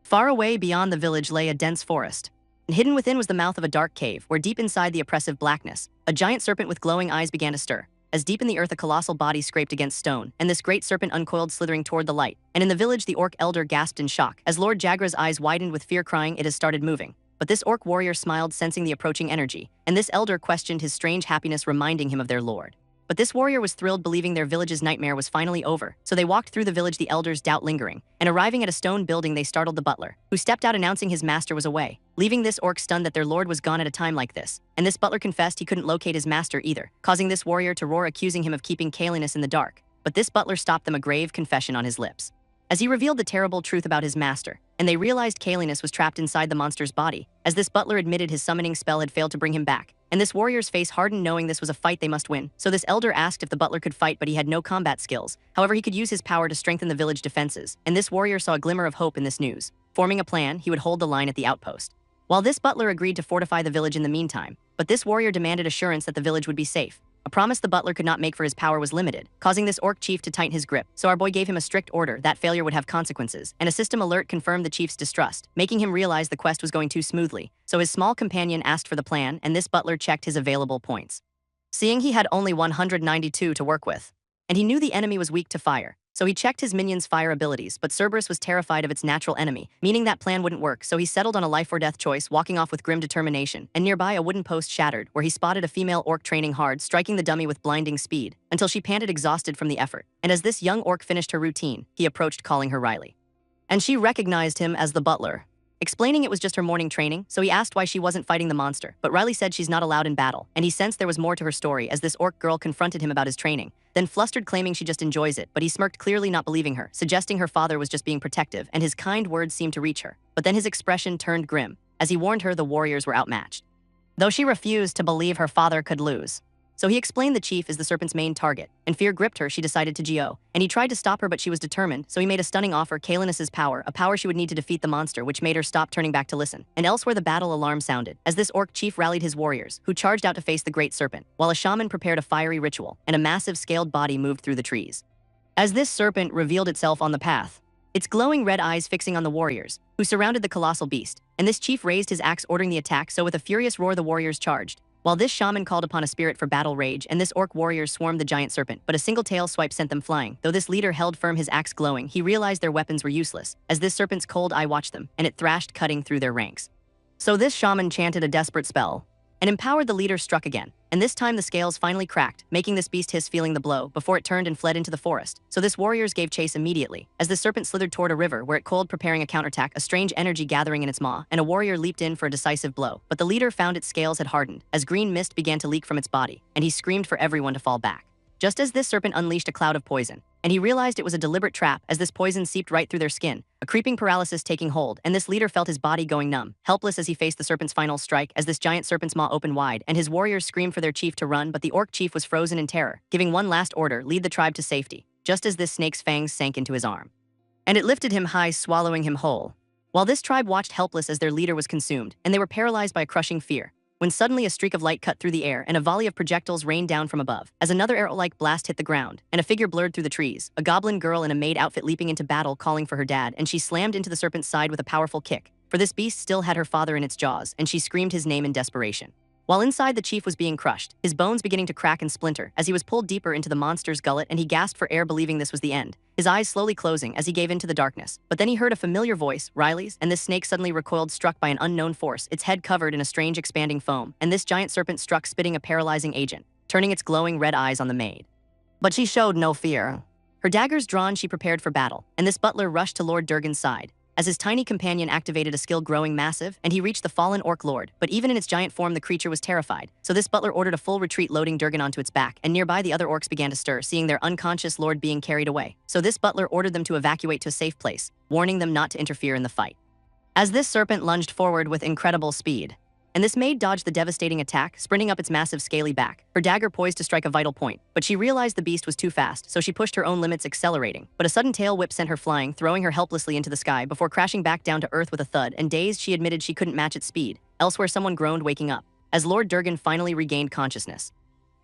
Far away beyond the village lay a dense forest. And hidden within was the mouth of a dark cave, where deep inside the oppressive blackness, a giant serpent with glowing eyes began to stir. As deep in the earth a colossal body scraped against stone, and this great serpent uncoiled slithering toward the light. And in the village the orc elder gasped in shock, as Lord Jagra's eyes widened with fear, crying, "It has started moving." But this orc warrior smiled, sensing the approaching energy, and this elder questioned his strange happiness, reminding him of their lord. But this warrior was thrilled, believing their village's nightmare was finally over, so they walked through the village, the elder's doubt lingering, and arriving at a stone building they startled the butler, who stepped out announcing his master was away, leaving this orc stunned that their lord was gone at a time like this. And this butler confessed he couldn't locate his master either, causing this warrior to roar, accusing him of keeping Kalinus in the dark. But this butler stopped them, a grave confession on his lips, as he revealed the terrible truth about his master, and they realized Kalinus was trapped inside the monster's body, as this butler admitted his summoning spell had failed to bring him back. And this warrior's face hardened, knowing this was a fight they must win. So this elder asked if the butler could fight, but he had no combat skills. However, he could use his power to strengthen the village defenses, and this warrior saw a glimmer of hope in this news. Forming a plan, he would hold the line at the outpost, while this butler agreed to fortify the village in the meantime. But this warrior demanded assurance that the village would be safe. A promise the butler could not make, for his power was limited, causing this orc chief to tighten his grip. So our boy gave him a strict order that failure would have consequences, and a system alert confirmed the chief's distrust, making him realize the quest was going too smoothly. So his small companion asked for the plan, and this butler checked his available points, seeing he had only 192 to work with. And he knew the enemy was weak to fire, so he checked his minions' fire abilities, but Cerberus was terrified of its natural enemy, meaning that plan wouldn't work, so he settled on a life or death choice, walking off with grim determination. And nearby a wooden post shattered, where he spotted a female orc training hard, striking the dummy with blinding speed, until she panted exhausted from the effort. And as this young orc finished her routine, he approached, calling her Riley. And she recognized him as the butler, explaining it was just her morning training, so he asked why she wasn't fighting the monster. But Riley said she's not allowed in battle, and he sensed there was more to her story as this orc girl confronted him about his training, then flustered, claiming she just enjoys it, but he smirked, clearly not believing her, suggesting her father was just being protective, and his kind words seemed to reach her. But then his expression turned grim, as he warned her the warriors were outmatched, though she refused to believe her father could lose. So he explained the chief is the serpent's main target, and fear gripped her, she decided to go. And he tried to stop her, but she was determined, so he made a stunning offer, Kalinus's power, a power she would need to defeat the monster, which made her stop turning back to listen. And elsewhere the battle alarm sounded, as this orc chief rallied his warriors, who charged out to face the great serpent, while a shaman prepared a fiery ritual, and a massive scaled body moved through the trees. As this serpent revealed itself on the path, its glowing red eyes fixing on the warriors, who surrounded the colossal beast, and this chief raised his axe, ordering the attack, so with a furious roar the warriors charged, while this shaman called upon a spirit for battle rage, and this orc warriors swarmed the giant serpent, but a single tail swipe sent them flying. Though this leader held firm, his axe glowing, he realized their weapons were useless, as this serpent's cold eye watched them, and it thrashed, cutting through their ranks. So this shaman chanted a desperate spell, and empowered the leader struck again, and this time the scales finally cracked, making this beast hiss, feeling the blow, before it turned and fled into the forest. So this warriors gave chase immediately, as the serpent slithered toward a river where it coiled, preparing a counterattack, a strange energy gathering in its maw, and a warrior leaped in for a decisive blow. But the leader found its scales had hardened, as green mist began to leak from its body, and he screamed for everyone to fall back, just as this serpent unleashed a cloud of poison, and he realized it was a deliberate trap, as this poison seeped right through their skin, a creeping paralysis taking hold, and this leader felt his body going numb, helpless as he faced the serpent's final strike, as this giant serpent's maw opened wide, and his warriors screamed for their chief to run, but the orc chief was frozen in terror, giving one last order, lead the tribe to safety, just as this snake's fangs sank into his arm, and it lifted him high, swallowing him whole. While this tribe watched helpless as their leader was consumed, and they were paralyzed by a crushing fear, when suddenly a streak of light cut through the air and a volley of projectiles rained down from above, as another arrow-like blast hit the ground, and a figure blurred through the trees, a goblin girl in a maid outfit leaping into battle, calling for her dad, and she slammed into the serpent's side with a powerful kick, for this beast still had her father in its jaws, and she screamed his name in desperation. While inside the chief was being crushed, his bones beginning to crack and splinter, as he was pulled deeper into the monster's gullet, and he gasped for air, believing this was the end, his eyes slowly closing as he gave in to the darkness. But then he heard a familiar voice, Riley's, and this snake suddenly recoiled, struck by an unknown force, its head covered in a strange expanding foam, and this giant serpent struck, spitting a paralyzing agent, turning its glowing red eyes on the maid. But she showed no fear. Her daggers drawn, she prepared for battle, and this butler rushed to Lord Durgan's side, as his tiny companion activated a skill growing massive, and he reached the fallen orc lord. But even in its giant form, the creature was terrified, so this butler ordered a full retreat, loading Durgan onto its back, and nearby the other orcs began to stir, seeing their unconscious lord being carried away. So this butler ordered them to evacuate to a safe place, warning them not to interfere in the fight. As this serpent lunged forward with incredible speed, and this maid dodged the devastating attack, sprinting up its massive scaly back, her dagger poised to strike a vital point. But she realized the beast was too fast, so she pushed her own limits, accelerating. But a sudden tail whip sent her flying, throwing her helplessly into the sky before crashing back down to earth with a thud, and dazed, she admitted she couldn't match its speed. Elsewhere, someone groaned, waking up, as Lord Durgan finally regained consciousness.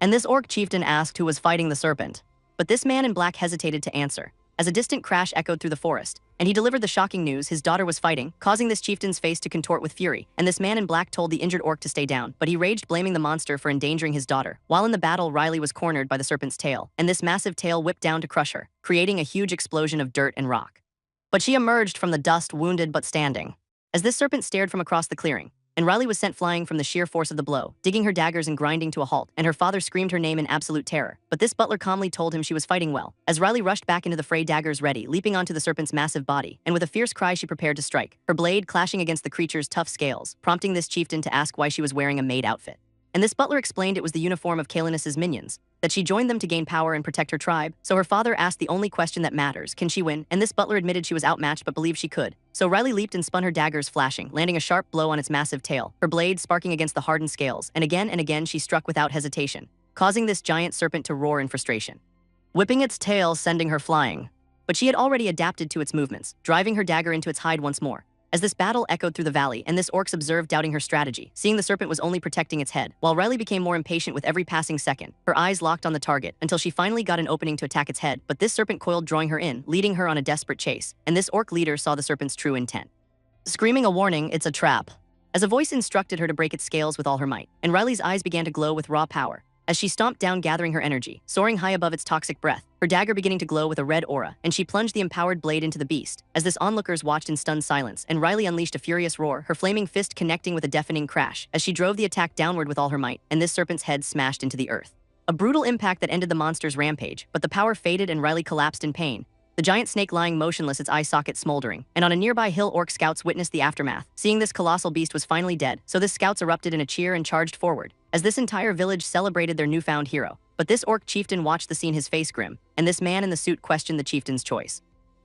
And this orc chieftain asked who was fighting the serpent. But this man in black hesitated to answer, as a distant crash echoed through the forest, and he delivered the shocking news his daughter was fighting, causing this chieftain's face to contort with fury, and this man in black told the injured orc to stay down, but he raged, blaming the monster for endangering his daughter. While in the battle, Riley was cornered by the serpent's tail, and this massive tail whipped down to crush her, creating a huge explosion of dirt and rock. But she emerged from the dust, wounded but standing, as this serpent stared from across the clearing, and Riley was sent flying from the sheer force of the blow, digging her daggers and grinding to a halt, and her father screamed her name in absolute terror. But this butler calmly told him she was fighting well, as Riley rushed back into the fray, daggers ready, leaping onto the serpent's massive body, and with a fierce cry she prepared to strike, her blade clashing against the creature's tough scales, prompting this chieftain to ask why she was wearing a maid outfit. And this butler explained it was the uniform of Kalinus's minions, that she joined them to gain power and protect her tribe. So her father asked the only question that matters, can she win? And this butler admitted she was outmatched but believed she could. So Riley leaped and spun her daggers, flashing, landing a sharp blow on its massive tail, her blade sparking against the hardened scales, and again she struck without hesitation, causing this giant serpent to roar in frustration, whipping its tail, sending her flying. But she had already adapted to its movements, driving her dagger into its hide once more. As this battle echoed through the valley, and this orcs observed, doubting her strategy, seeing the serpent was only protecting its head, while Riley became more impatient with every passing second, her eyes locked on the target, until she finally got an opening to attack its head. But this serpent coiled, drawing her in, leading her on a desperate chase, and this orc leader saw the serpent's true intent, screaming a warning, "It's a trap," as a voice instructed her to break its scales with all her might, and Riley's eyes began to glow with raw power. As she stomped down, gathering her energy, soaring high above its toxic breath, her dagger beginning to glow with a red aura, and she plunged the empowered blade into the beast. As this onlookers watched in stunned silence, and Riley unleashed a furious roar, her flaming fist connecting with a deafening crash, as she drove the attack downward with all her might, and this serpent's head smashed into the earth. A brutal impact that ended the monster's rampage, but the power faded and Riley collapsed in pain, the giant snake lying motionless, its eye socket smoldering. And on a nearby hill, orc scouts witnessed the aftermath. Seeing this colossal beast was finally dead, so the scouts erupted in a cheer and charged forward, as this entire village celebrated their newfound hero. But this orc chieftain watched the scene, his face grim, and this man in the suit questioned the chieftain's choice,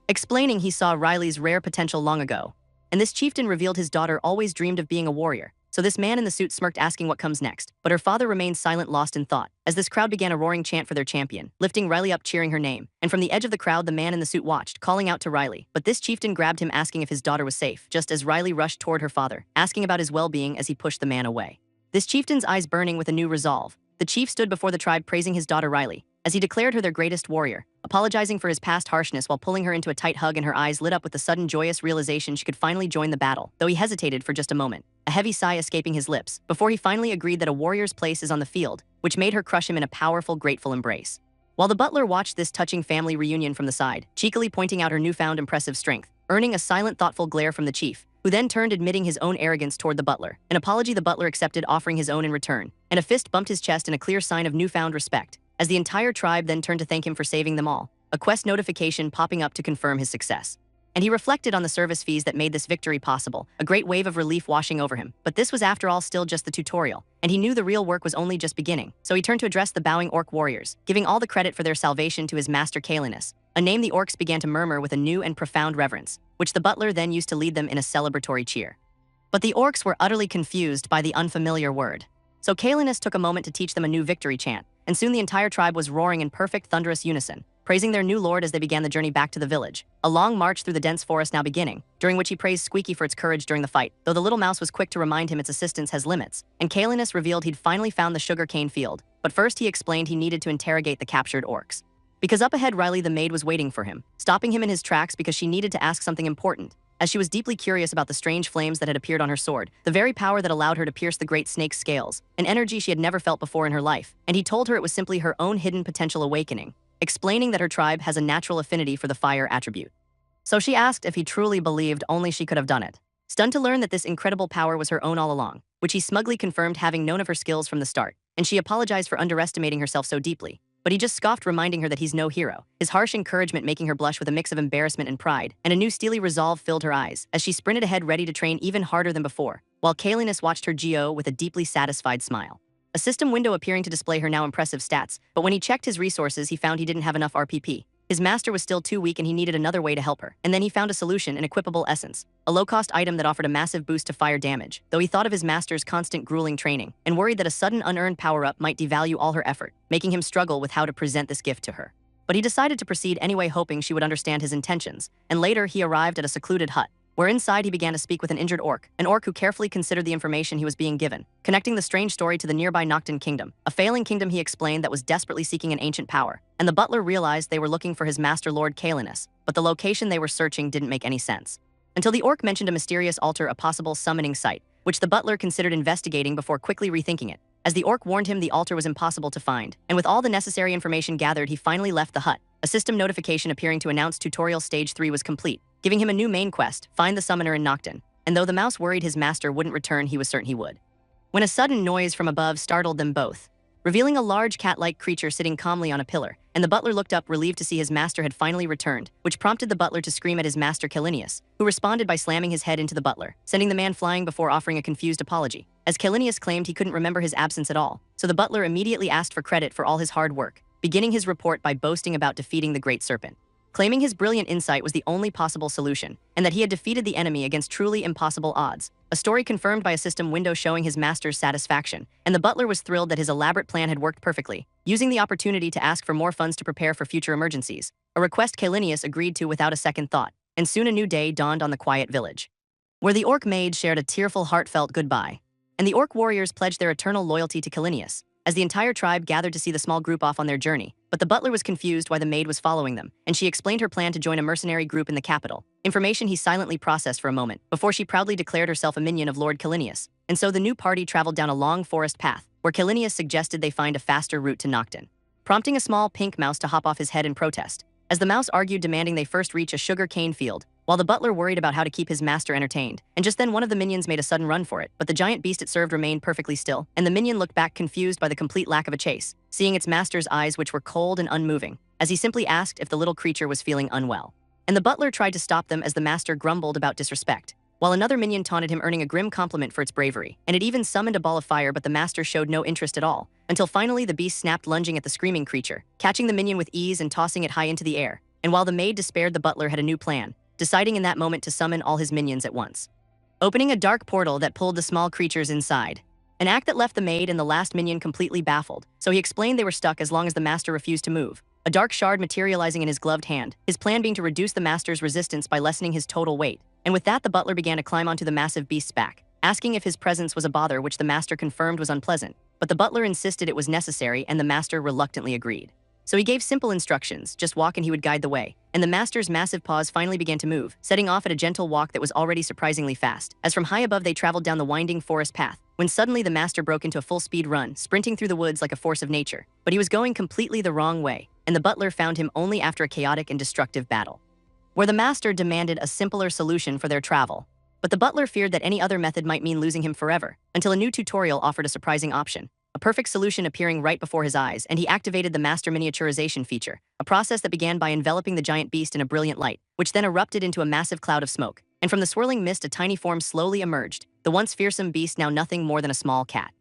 explaining he saw Riley's rare potential long ago. And this chieftain revealed his daughter always dreamed of being a warrior. So this man in the suit smirked, asking what comes next, but her father remained silent, lost in thought, as this crowd began a roaring chant for their champion, lifting Riley up, cheering her name. And from the edge of the crowd, the man in the suit watched, calling out to Riley, but this chieftain grabbed him, asking if his daughter was safe, just as Riley rushed toward her father, asking about his well-being as he pushed the man away. This chieftain's eyes burning with a new resolve, the chief stood before the tribe, praising his daughter Riley, as he declared her their greatest warrior, apologizing for his past harshness while pulling her into a tight hug, and her eyes lit up with the sudden joyous realization she could finally join the battle, though he hesitated for just a moment, a heavy sigh escaping his lips, before he finally agreed that a warrior's place is on the field, which made her crush him in a powerful, grateful embrace. While the butler watched this touching family reunion from the side, cheekily pointing out her newfound impressive strength, earning a silent, thoughtful glare from the chief, who then turned, admitting his own arrogance toward the butler. An apology the butler accepted, offering his own in return, and a fist bumped his chest in a clear sign of newfound respect, as the entire tribe then turned to thank him for saving them all, a quest notification popping up to confirm his success. And he reflected on the service fees that made this victory possible, a great wave of relief washing over him. But this was, after all, still just the tutorial, and he knew the real work was only just beginning. So he turned to address the bowing orc warriors, giving all the credit for their salvation to his master Kalinus, a name the orcs began to murmur with a new and profound reverence, which the butler then used to lead them in a celebratory cheer. But the orcs were utterly confused by the unfamiliar word. So Kalinus took a moment to teach them a new victory chant, and soon the entire tribe was roaring in perfect thunderous unison, praising their new lord as they began the journey back to the village. A long march through the dense forest now beginning, during which he praised Squeaky for its courage during the fight, though the little mouse was quick to remind him its assistance has limits, and Kalinus revealed he'd finally found the sugarcane field. But first he explained he needed to interrogate the captured orcs, because up ahead Riley the maid was waiting for him, stopping him in his tracks because she needed to ask something important, as she was deeply curious about the strange flames that had appeared on her sword, the very power that allowed her to pierce the great snake's scales, an energy she had never felt before in her life. And he told her it was simply her own hidden potential awakening, explaining that her tribe has a natural affinity for the fire attribute. So she asked if he truly believed only she could have done it, stunned to learn that this incredible power was her own all along, which he smugly confirmed, having known of her skills from the start. And she apologized for underestimating herself so deeply, but he just scoffed, reminding her that he's no hero, his harsh encouragement making her blush with a mix of embarrassment and pride, and a new steely resolve filled her eyes as she sprinted ahead, ready to train even harder than before, while Kalinus watched her GO with a deeply satisfied smile, a system window appearing to display her now impressive stats. But when he checked his resources, he found he didn't have enough RPP, His master was still too weak and he needed another way to help her. And then he found a solution, an equipable essence, a low-cost item that offered a massive boost to fire damage, though he thought of his master's constant grueling training and worried that a sudden unearned power-up might devalue all her effort, making him struggle with how to present this gift to her. But he decided to proceed anyway, hoping she would understand his intentions, and later he arrived at a secluded hut, where inside he began to speak with an injured orc who carefully considered the information he was being given, connecting the strange story to the nearby Noctin kingdom, a failing kingdom he explained that was desperately seeking an ancient power. And the butler realized they were looking for his master Lord Kalinus, but the location they were searching didn't make any sense. Until the orc mentioned a mysterious altar, a possible summoning site, which the butler considered investigating before quickly rethinking it. As the orc warned him, the altar was impossible to find, and with all the necessary information gathered, he finally left the hut, a system notification appearing to announce tutorial stage 3 was complete, giving him a new main quest, find the summoner in Noctin. And though the mouse worried his master wouldn't return, he was certain he would. When a sudden noise from above startled them both, revealing a large cat-like creature sitting calmly on a pillar, and the butler looked up, relieved to see his master had finally returned, which prompted the butler to scream at his master Kalinius, who responded by slamming his head into the butler, sending the man flying before offering a confused apology, as Kalinius claimed he couldn't remember his absence at all. So the butler immediately asked for credit for all his hard work, beginning his report by boasting about defeating the Great Serpent, claiming his brilliant insight was the only possible solution, and that he had defeated the enemy against truly impossible odds, a story confirmed by a system window showing his master's satisfaction. And the butler was thrilled that his elaborate plan had worked perfectly, using the opportunity to ask for more funds to prepare for future emergencies, a request Kalinius agreed to without a second thought. And soon a new day dawned on the quiet village, where the orc maid shared a tearful, heartfelt goodbye, and the orc warriors pledged their eternal loyalty to Kalinius, as the entire tribe gathered to see the small group off on their journey. But the butler was confused why the maid was following them, and she explained her plan to join a mercenary group in the capital, information he silently processed for a moment, before she proudly declared herself a minion of Lord Kalinius. And so the new party traveled down a long forest path, where Kalinius suggested they find a faster route to Noctin, prompting a small pink mouse to hop off his head in protest, as the mouse argued, demanding they first reach a sugar cane field, while the butler worried about how to keep his master entertained. And just then one of the minions made a sudden run for it, but the giant beast it served remained perfectly still, and the minion looked back, confused by the complete lack of a chase, seeing its master's eyes, which were cold and unmoving, as he simply asked if the little creature was feeling unwell. And the butler tried to stop them as the master grumbled about disrespect, while another minion taunted him, earning a grim compliment for its bravery, and it even summoned a ball of fire, but the master showed no interest at all, until finally the beast snapped, lunging at the screaming creature, catching the minion with ease and tossing it high into the air. And while the maid despaired, the butler had a new plan, deciding in that moment to summon all his minions at once, opening a dark portal that pulled the small creatures inside, an act that left the maid and the last minion completely baffled. So he explained they were stuck as long as the master refused to move, a dark shard materializing in his gloved hand, his plan being to reduce the master's resistance by lessening his total weight. And with that, the butler began to climb onto the massive beast's back, asking if his presence was a bother, which the master confirmed was unpleasant. But the butler insisted it was necessary, and the master reluctantly agreed. So he gave simple instructions, just walk and he would guide the way. And the master's massive paws finally began to move, setting off at a gentle walk that was already surprisingly fast, as from high above they traveled down the winding forest path, when suddenly the master broke into a full-speed run, sprinting through the woods like a force of nature. But he was going completely the wrong way, and the butler found him only after a chaotic and destructive battle, where the master demanded a simpler solution for their travel. But the butler feared that any other method might mean losing him forever, until a new tutorial offered a surprising option, a perfect solution appearing right before his eyes, and he activated the master miniaturization feature, a process that began by enveloping the giant beast in a brilliant light, which then erupted into a massive cloud of smoke. And from the swirling mist, a tiny form slowly emerged, the once fearsome beast now nothing more than a small cat,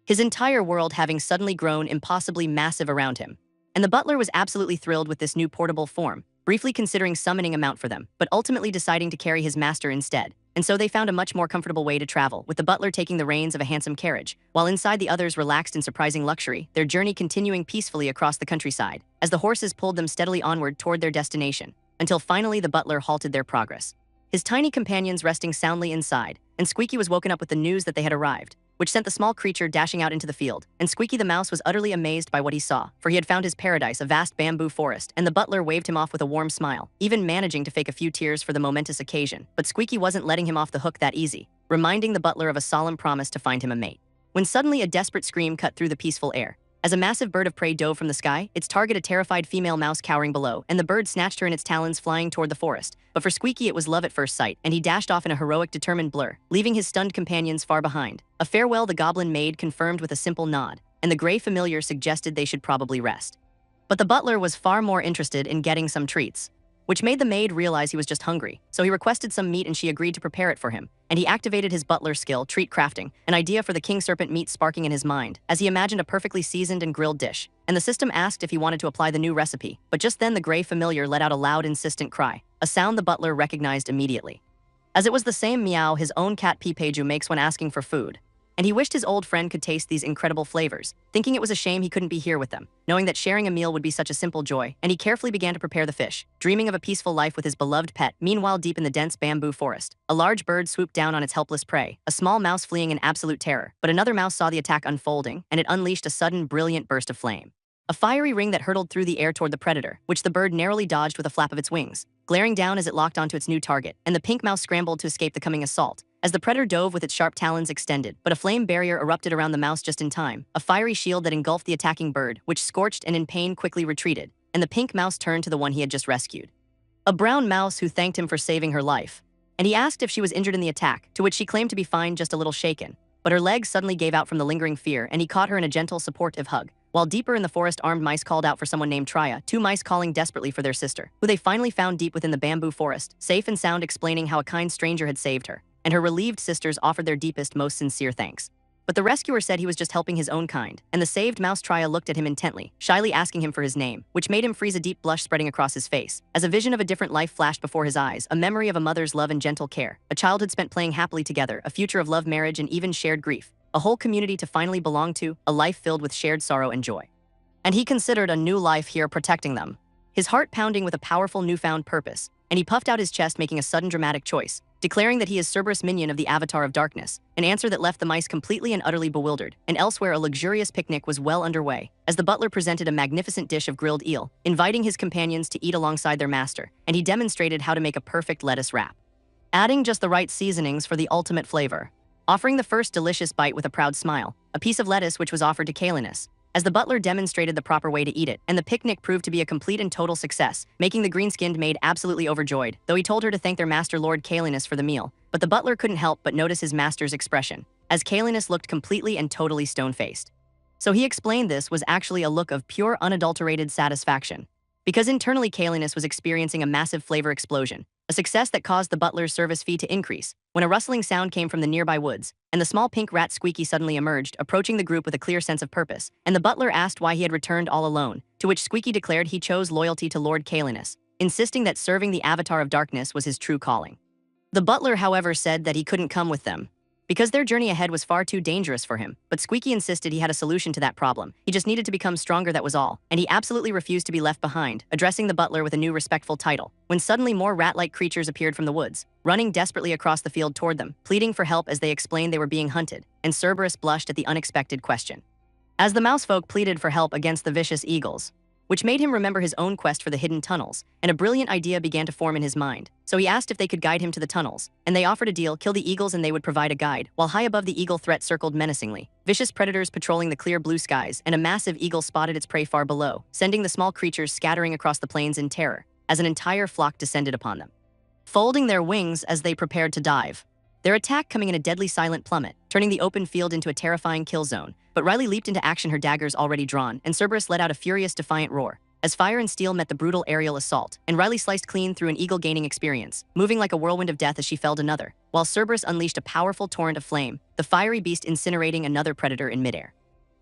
his entire world having suddenly grown impossibly massive around him. And the butler was absolutely thrilled with this new portable form, briefly considering summoning a mount for them, but ultimately deciding to carry his master instead. And so they found a much more comfortable way to travel, with the butler taking the reins of a handsome carriage, while inside the others relaxed in surprising luxury, their journey continuing peacefully across the countryside, as the horses pulled them steadily onward toward their destination, until finally the butler halted their progress, his tiny companions resting soundly inside. And Squeaky was woken up with the news that they had arrived, which sent the small creature dashing out into the field. And Squeaky the mouse was utterly amazed by what he saw, for he had found his paradise, a vast bamboo forest, and the butler waved him off with a warm smile, even managing to fake a few tears for the momentous occasion. But Squeaky wasn't letting him off the hook that easy, reminding the butler of a solemn promise to find him a mate. When suddenly a desperate scream cut through the peaceful air, as a massive bird of prey dove from the sky, its target a terrified female mouse cowering below, and the bird snatched her in its talons, flying toward the forest. But for Squeaky it was love at first sight, and he dashed off in a heroic, determined blur, leaving his stunned companions far behind. A farewell the goblin maid confirmed with a simple nod, and the gray familiar suggested they should probably rest. But the butler was far more interested in getting some treats, which made the maid realize he was just hungry. So he requested some meat and she agreed to prepare it for him. And he activated his butler skill, treat crafting, an idea for the king serpent meat sparking in his mind, as he imagined a perfectly seasoned and grilled dish. And the system asked if he wanted to apply the new recipe. But just then the gray familiar let out a loud, insistent cry, a sound the butler recognized immediately, as it was the same meow his own cat Pepeju makes when asking for food. And he wished his old friend could taste these incredible flavors, thinking it was a shame he couldn't be here with them, knowing that sharing a meal would be such a simple joy, and he carefully began to prepare the fish, dreaming of a peaceful life with his beloved pet. Meanwhile, deep in the dense bamboo forest, a large bird swooped down on its helpless prey, a small mouse fleeing in absolute terror. But another mouse saw the attack unfolding, and it unleashed a sudden, brilliant burst of flame. A fiery ring that hurtled through the air toward the predator, which the bird narrowly dodged with a flap of its wings, glaring down as it locked onto its new target, and the pink mouse scrambled to escape the coming assault, as the predator dove with its sharp talons extended. But a flame barrier erupted around the mouse just in time, a fiery shield that engulfed the attacking bird, which scorched and in pain quickly retreated, and the pink mouse turned to the one he had just rescued, a brown mouse who thanked him for saving her life. And he asked if she was injured in the attack, to which she claimed to be fine, just a little shaken. But her legs suddenly gave out from the lingering fear, and he caught her in a gentle, supportive hug. While deeper in the forest, armed mice called out for someone named Trya, two mice calling desperately for their sister, who they finally found deep within the bamboo forest, safe and sound, explaining how a kind stranger had saved her. And her relieved sisters offered their deepest, most sincere thanks. But the rescuer said he was just helping his own kind, and the saved mouse Trya looked at him intently, shyly asking him for his name, which made him freeze, a deep blush spreading across his face, as a vision of a different life flashed before his eyes, a memory of a mother's love and gentle care, a childhood spent playing happily together, a future of love, marriage, and even shared grief, a whole community to finally belong to, a life filled with shared sorrow and joy. And he considered a new life here protecting them, his heart pounding with a powerful newfound purpose, and he puffed out his chest, making a sudden dramatic choice, declaring that he is Cerberus, minion of the Avatar of Darkness, an answer that left the mice completely and utterly bewildered. And elsewhere, a luxurious picnic was well underway, as the butler presented a magnificent dish of grilled eel, inviting his companions to eat alongside their master, and he demonstrated how to make a perfect lettuce wrap, adding just the right seasonings for the ultimate flavor, offering the first delicious bite with a proud smile, a piece of lettuce which was offered to Caelinus, as the butler demonstrated the proper way to eat it, and the picnic proved to be a complete and total success, making the green-skinned maid absolutely overjoyed, though he told her to thank their master Lord Caelinus for the meal. But the butler couldn't help but notice his master's expression, as Caelinus looked completely and totally stone-faced. So he explained this was actually a look of pure, unadulterated satisfaction, because internally Caelinus was experiencing a massive flavor explosion, a success that caused the butler's service fee to increase, when a rustling sound came from the nearby woods, and the small pink rat Squeaky suddenly emerged, approaching the group with a clear sense of purpose, and the butler asked why he had returned all alone, to which Squeaky declared he chose loyalty to Lord Caelinus, insisting that serving the Avatar of Darkness was his true calling. The butler, however, said that he couldn't come with them, because their journey ahead was far too dangerous for him, but Squeaky insisted he had a solution to that problem. He just needed to become stronger, that was all, and he absolutely refused to be left behind, addressing the butler with a new respectful title, when suddenly more rat-like creatures appeared from the woods, running desperately across the field toward them, pleading for help as they explained they were being hunted, and Cerberus blushed at the unexpected question, as the mousefolk pleaded for help against the vicious eagles, which made him remember his own quest for the hidden tunnels, and a brilliant idea began to form in his mind. So he asked if they could guide him to the tunnels, and they offered a deal: kill the eagles and they would provide a guide. While high above, the eagle threat circled menacingly, vicious predators patrolling the clear blue skies, and a massive eagle spotted its prey far below, sending the small creatures scattering across the plains in terror, as an entire flock descended upon them, folding their wings as they prepared to dive, their attack coming in a deadly silent plummet, turning the open field into a terrifying kill zone. But Riley leaped into action, her daggers already drawn, and Cerberus let out a furious, defiant roar, as fire and steel met the brutal aerial assault, and Riley sliced clean through an eagle, gaining experience, moving like a whirlwind of death as she felled another, while Cerberus unleashed a powerful torrent of flame, the fiery beast incinerating another predator in midair,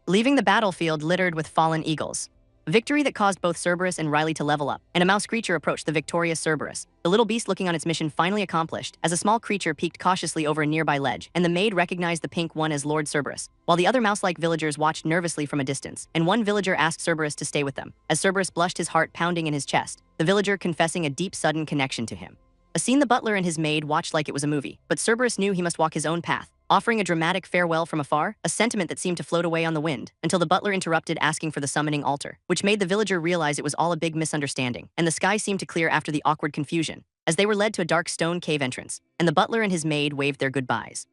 leaving the battlefield littered with fallen eagles. Victory that caused both Cerberus and Riley to level up, and a mouse creature approached the victorious Cerberus, the little beast looking on its mission finally accomplished, as a small creature peeked cautiously over a nearby ledge, and the maid recognized the pink one as Lord Cerberus, while the other mouse-like villagers watched nervously from a distance, and one villager asked Cerberus to stay with them, as Cerberus blushed, his heart pounding in his chest, the villager confessing a deep, sudden connection to him. A scene the butler and his maid watched like it was a movie, but Cerberus knew he must walk his own path, offering a dramatic farewell from afar, a sentiment that seemed to float away on the wind, until the butler interrupted, asking for the summoning altar, which made the villager realize it was all a big misunderstanding, and the sky seemed to clear after the awkward confusion, as they were led to a dark stone cave entrance, and the butler and his maid waved their goodbyes.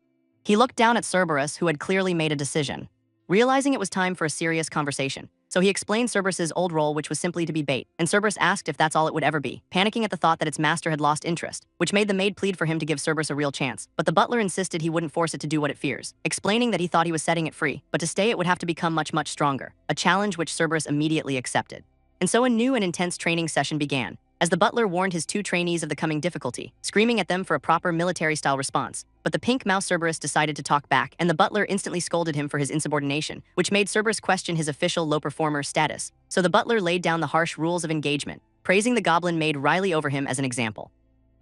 He looked down at Cerberus, who had clearly made a decision, realizing it was time for a serious conversation. So he explained Cerberus's old role, which was simply to be bait, and Cerberus asked if that's all it would ever be, panicking at the thought that its master had lost interest, which made the maid plead for him to give Cerberus a real chance. But the butler insisted he wouldn't force it to do what it fears, explaining that he thought he was setting it free, but to stay it would have to become much stronger, a challenge which Cerberus immediately accepted. And so a new and intense training session began, as the butler warned his two trainees of the coming difficulty, screaming at them for a proper military-style response. But the pink mouse Cerberus decided to talk back, and the butler instantly scolded him for his insubordination, which made Cerberus question his official low-performer status. So the butler laid down the harsh rules of engagement, praising the goblin maid Riley over him as an example.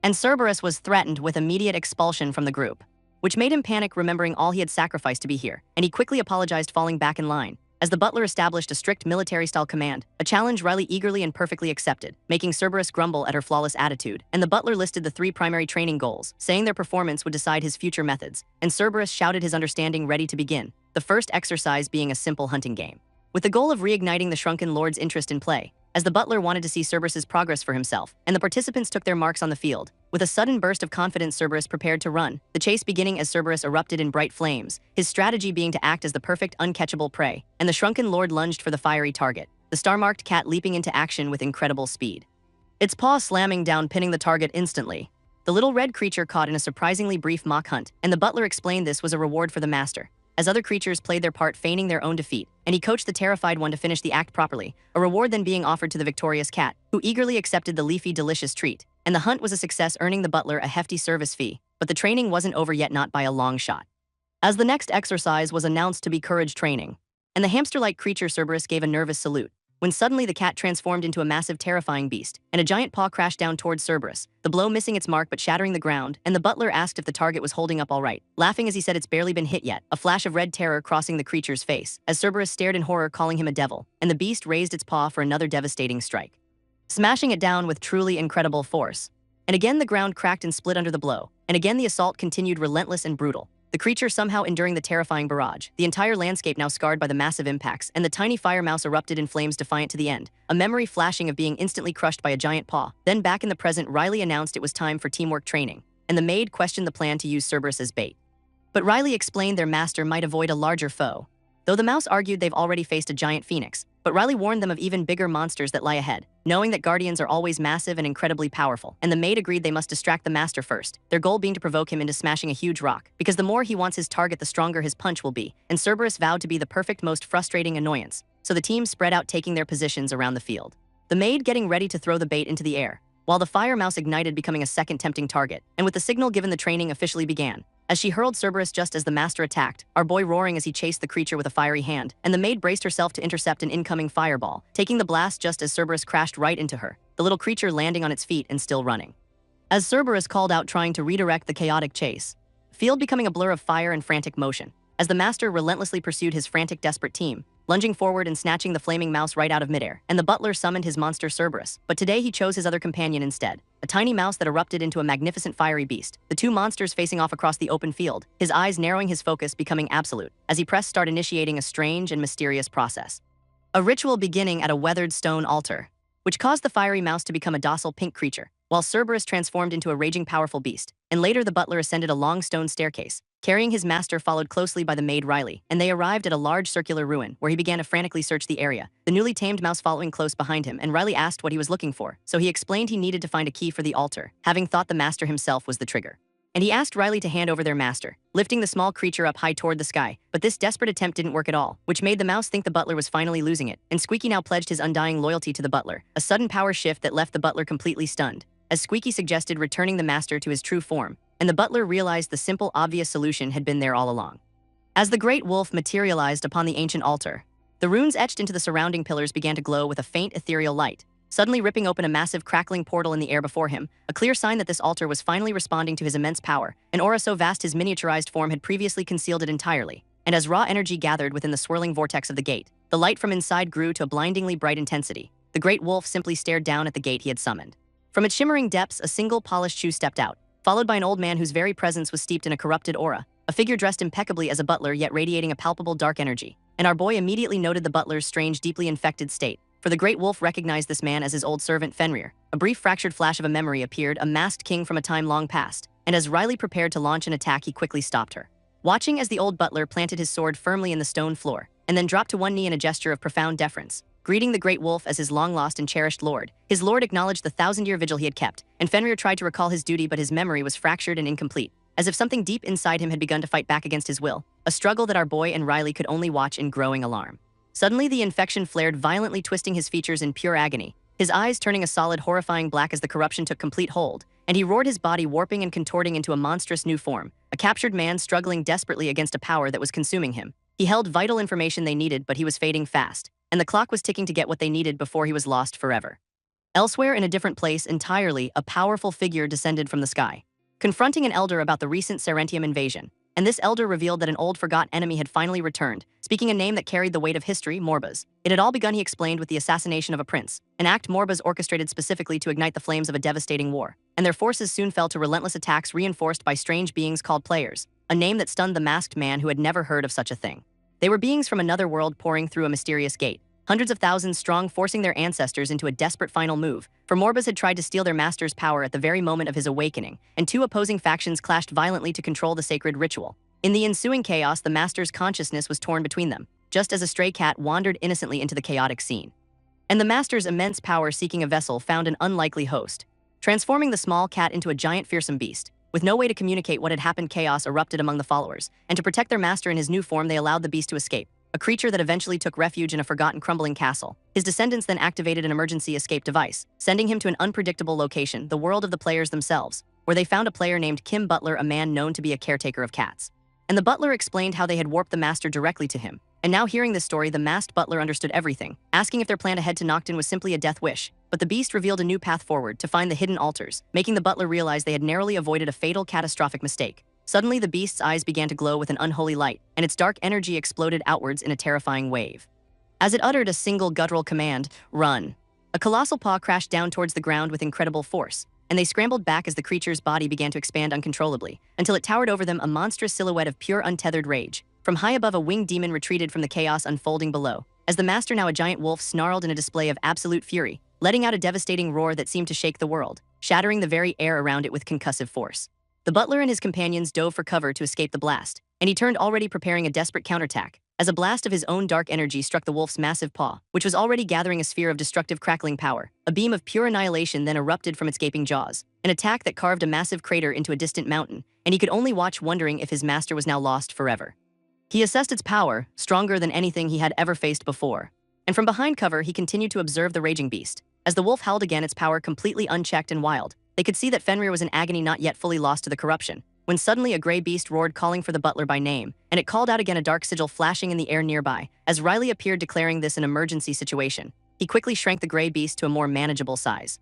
And Cerberus was threatened with immediate expulsion from the group, which made him panic remembering all he had sacrificed to be here, and he quickly apologized, falling back in line. As the butler established a strict military-style command, a challenge Riley eagerly and perfectly accepted, making Cerberus grumble at her flawless attitude, and the butler listed the 3 primary training goals, saying their performance would decide his future methods, and Cerberus shouted his understanding ready to begin, the first exercise being a simple hunting game, with the goal of reigniting the shrunken lord's interest in play, as the butler wanted to see Cerberus's progress for himself, and the participants took their marks on the field. With a sudden burst of confidence, Cerberus prepared to run, the chase beginning as Cerberus erupted in bright flames, his strategy being to act as the perfect uncatchable prey, and the shrunken lord lunged for the fiery target, the star-marked cat leaping into action with incredible speed, its paw slamming down, pinning the target instantly. The little red creature caught in a surprisingly brief mock hunt, and the butler explained this was a reward for the master, as other creatures played their part feigning their own defeat, and he coached the terrified one to finish the act properly, a reward then being offered to the victorious cat, who eagerly accepted the leafy, delicious treat. And the hunt was a success, earning the butler a hefty service fee, but the training wasn't over yet, not by a long shot, as the next exercise was announced to be courage training, and the hamster-like creature Cerberus gave a nervous salute, when suddenly the cat transformed into a massive, terrifying beast, and a giant paw crashed down towards Cerberus, the blow missing its mark but shattering the ground, and the butler asked if the target was holding up all right, laughing as he said it's barely been hit yet, a flash of red terror crossing the creature's face, as Cerberus stared in horror, calling him a devil, and the beast raised its paw for another devastating strike, smashing it down with truly incredible force. And again the ground cracked and split under the blow, and again the assault continued, relentless and brutal, the creature somehow enduring the terrifying barrage, the entire landscape now scarred by the massive impacts, and the tiny fire mouse erupted in flames, defiant to the end, a memory flashing of being instantly crushed by a giant paw. Then back in the present, Riley announced it was time for teamwork training, and the maid questioned the plan to use Cerberus as bait. But Riley explained their master might avoid a larger foe, though the mouse argued they've already faced a giant phoenix, but Riley warned them of even bigger monsters that lie ahead, knowing that guardians are always massive and incredibly powerful, and the maid agreed they must distract the master first, their goal being to provoke him into smashing a huge rock, because the more he wants his target, the stronger his punch will be, and Cerberus vowed to be the perfect, most frustrating annoyance, so the team spread out, taking their positions around the field, the maid getting ready to throw the bait into the air, while the fire mouse ignited, becoming a second tempting target, and with the signal given, the training officially began, as she hurled Cerberus just as the master attacked, our boy roaring as he chased the creature with a fiery hand, and the maid braced herself to intercept an incoming fireball, taking the blast just as Cerberus crashed right into her, the little creature landing on its feet and still running, as Cerberus called out, trying to redirect the chaotic chase, field becoming a blur of fire and frantic motion, as the master relentlessly pursued his frantic, desperate team, lunging forward and snatching the flaming mouse right out of midair, and the butler summoned his monster Cerberus, but today he chose his other companion instead, a tiny mouse that erupted into a magnificent fiery beast, the two monsters facing off across the open field, his eyes narrowing, his focus becoming absolute, as he pressed start, initiating a strange and mysterious process. A ritual beginning at a weathered stone altar, which caused the fiery mouse to become a docile pink creature, while Cerberus transformed into a raging, powerful beast, and later the butler ascended a long stone staircase, carrying his master, followed closely by the maid Riley, and they arrived at a large circular ruin, where he began to frantically search the area, the newly tamed mouse following close behind him, and Riley asked what he was looking for, so he explained he needed to find a key for the altar, having thought the master himself was the trigger. And he asked Riley to hand over their master, lifting the small creature up high toward the sky, but this desperate attempt didn't work at all, which made the mouse think the butler was finally losing it, and Squeaky now pledged his undying loyalty to the butler, a sudden power shift that left the butler completely stunned, as Squeaky suggested returning the master to his true form, and the butler realized the simple, obvious solution had been there all along. As the great wolf materialized upon the ancient altar, the runes etched into the surrounding pillars began to glow with a faint, ethereal light, suddenly ripping open a massive, crackling portal in the air before him, a clear sign that this altar was finally responding to his immense power, an aura so vast his miniaturized form had previously concealed it entirely, and as raw energy gathered within the swirling vortex of the gate, the light from inside grew to a blindingly bright intensity. The great wolf simply stared down at the gate he had summoned. From its shimmering depths, a single polished shoe stepped out, followed by an old man whose very presence was steeped in a corrupted aura, a figure dressed impeccably as a butler yet radiating a palpable dark energy, and our boy immediately noted the butler's strange, deeply infected state, for the great wolf recognized this man as his old servant Fenrir. A brief fractured flash of a memory appeared, a masked king from a time long past, and as Riley prepared to launch an attack, he quickly stopped her, watching as the old butler planted his sword firmly in the stone floor, and then dropped to one knee in a gesture of profound deference, greeting the great wolf as his long-lost and cherished lord. His lord acknowledged the 1,000-year vigil he had kept, and Fenrir tried to recall his duty, but his memory was fractured and incomplete, as if something deep inside him had begun to fight back against his will, a struggle that our boy and Riley could only watch in growing alarm. Suddenly the infection flared violently, twisting his features in pure agony, his eyes turning a solid, horrifying black as the corruption took complete hold, and he roared, his body warping and contorting into a monstrous new form, a captured man struggling desperately against a power that was consuming him. He held vital information they needed, but he was fading fast, and the clock was ticking to get what they needed before he was lost forever. Elsewhere, in a different place entirely, a powerful figure descended from the sky, confronting an elder about the recent Serentium invasion. And this elder revealed that an old forgotten enemy had finally returned, speaking a name that carried the weight of history, Morbas. It had all begun, he explained, with the assassination of a prince, an act Morbas orchestrated specifically to ignite the flames of a devastating war. And their forces soon fell to relentless attacks reinforced by strange beings called players, a name that stunned the masked man who had never heard of such a thing. They were beings from another world pouring through a mysterious gate, hundreds of thousands strong, forcing their ancestors into a desperate final move. For Morbas had tried to steal their master's power at the very moment of his awakening, and two opposing factions clashed violently to control the sacred ritual. In the ensuing chaos, the master's consciousness was torn between them, just as a stray cat wandered innocently into the chaotic scene. And the master's immense power, seeking a vessel, found an unlikely host, transforming the small cat into a giant fearsome beast. With no way to communicate what had happened, chaos erupted among the followers, and to protect their master in his new form, they allowed the beast to escape, a creature that eventually took refuge in a forgotten crumbling castle. His descendants then activated an emergency escape device, sending him to an unpredictable location, the world of the players themselves, where they found a player named Kim Butler, a man known to be a caretaker of cats. And the butler explained how they had warped the master directly to him. And now, hearing this story, the masked butler understood everything, asking if their plan to head to Nocton was simply a death wish. But the beast revealed a new path forward, to find the hidden altars, making the butler realize they had narrowly avoided a fatal, catastrophic mistake. Suddenly, the beast's eyes began to glow with an unholy light, and its dark energy exploded outwards in a terrifying wave. As it uttered a single guttural command, "Run!" a colossal paw crashed down towards the ground with incredible force, and they scrambled back as the creature's body began to expand uncontrollably, until it towered over them, a monstrous silhouette of pure untethered rage. From high above, a winged demon retreated from the chaos unfolding below, as the master, now a giant wolf, snarled in a display of absolute fury, letting out a devastating roar that seemed to shake the world, shattering the very air around it with concussive force. The butler and his companions dove for cover to escape the blast, and he turned, already preparing a desperate counterattack, as a blast of his own dark energy struck the wolf's massive paw, which was already gathering a sphere of destructive crackling power. A beam of pure annihilation then erupted from its gaping jaws, an attack that carved a massive crater into a distant mountain, and he could only watch, wondering if his master was now lost forever. He assessed its power, stronger than anything he had ever faced before. And from behind cover, he continued to observe the raging beast. As the wolf howled again, its power completely unchecked and wild, they could see that Fenrir was in agony, not yet fully lost to the corruption, when suddenly a gray beast roared, calling for the butler by name, and it called out again, a dark sigil flashing in the air nearby. As Riley appeared, declaring this an emergency situation, he quickly shrank the gray beast to a more manageable size,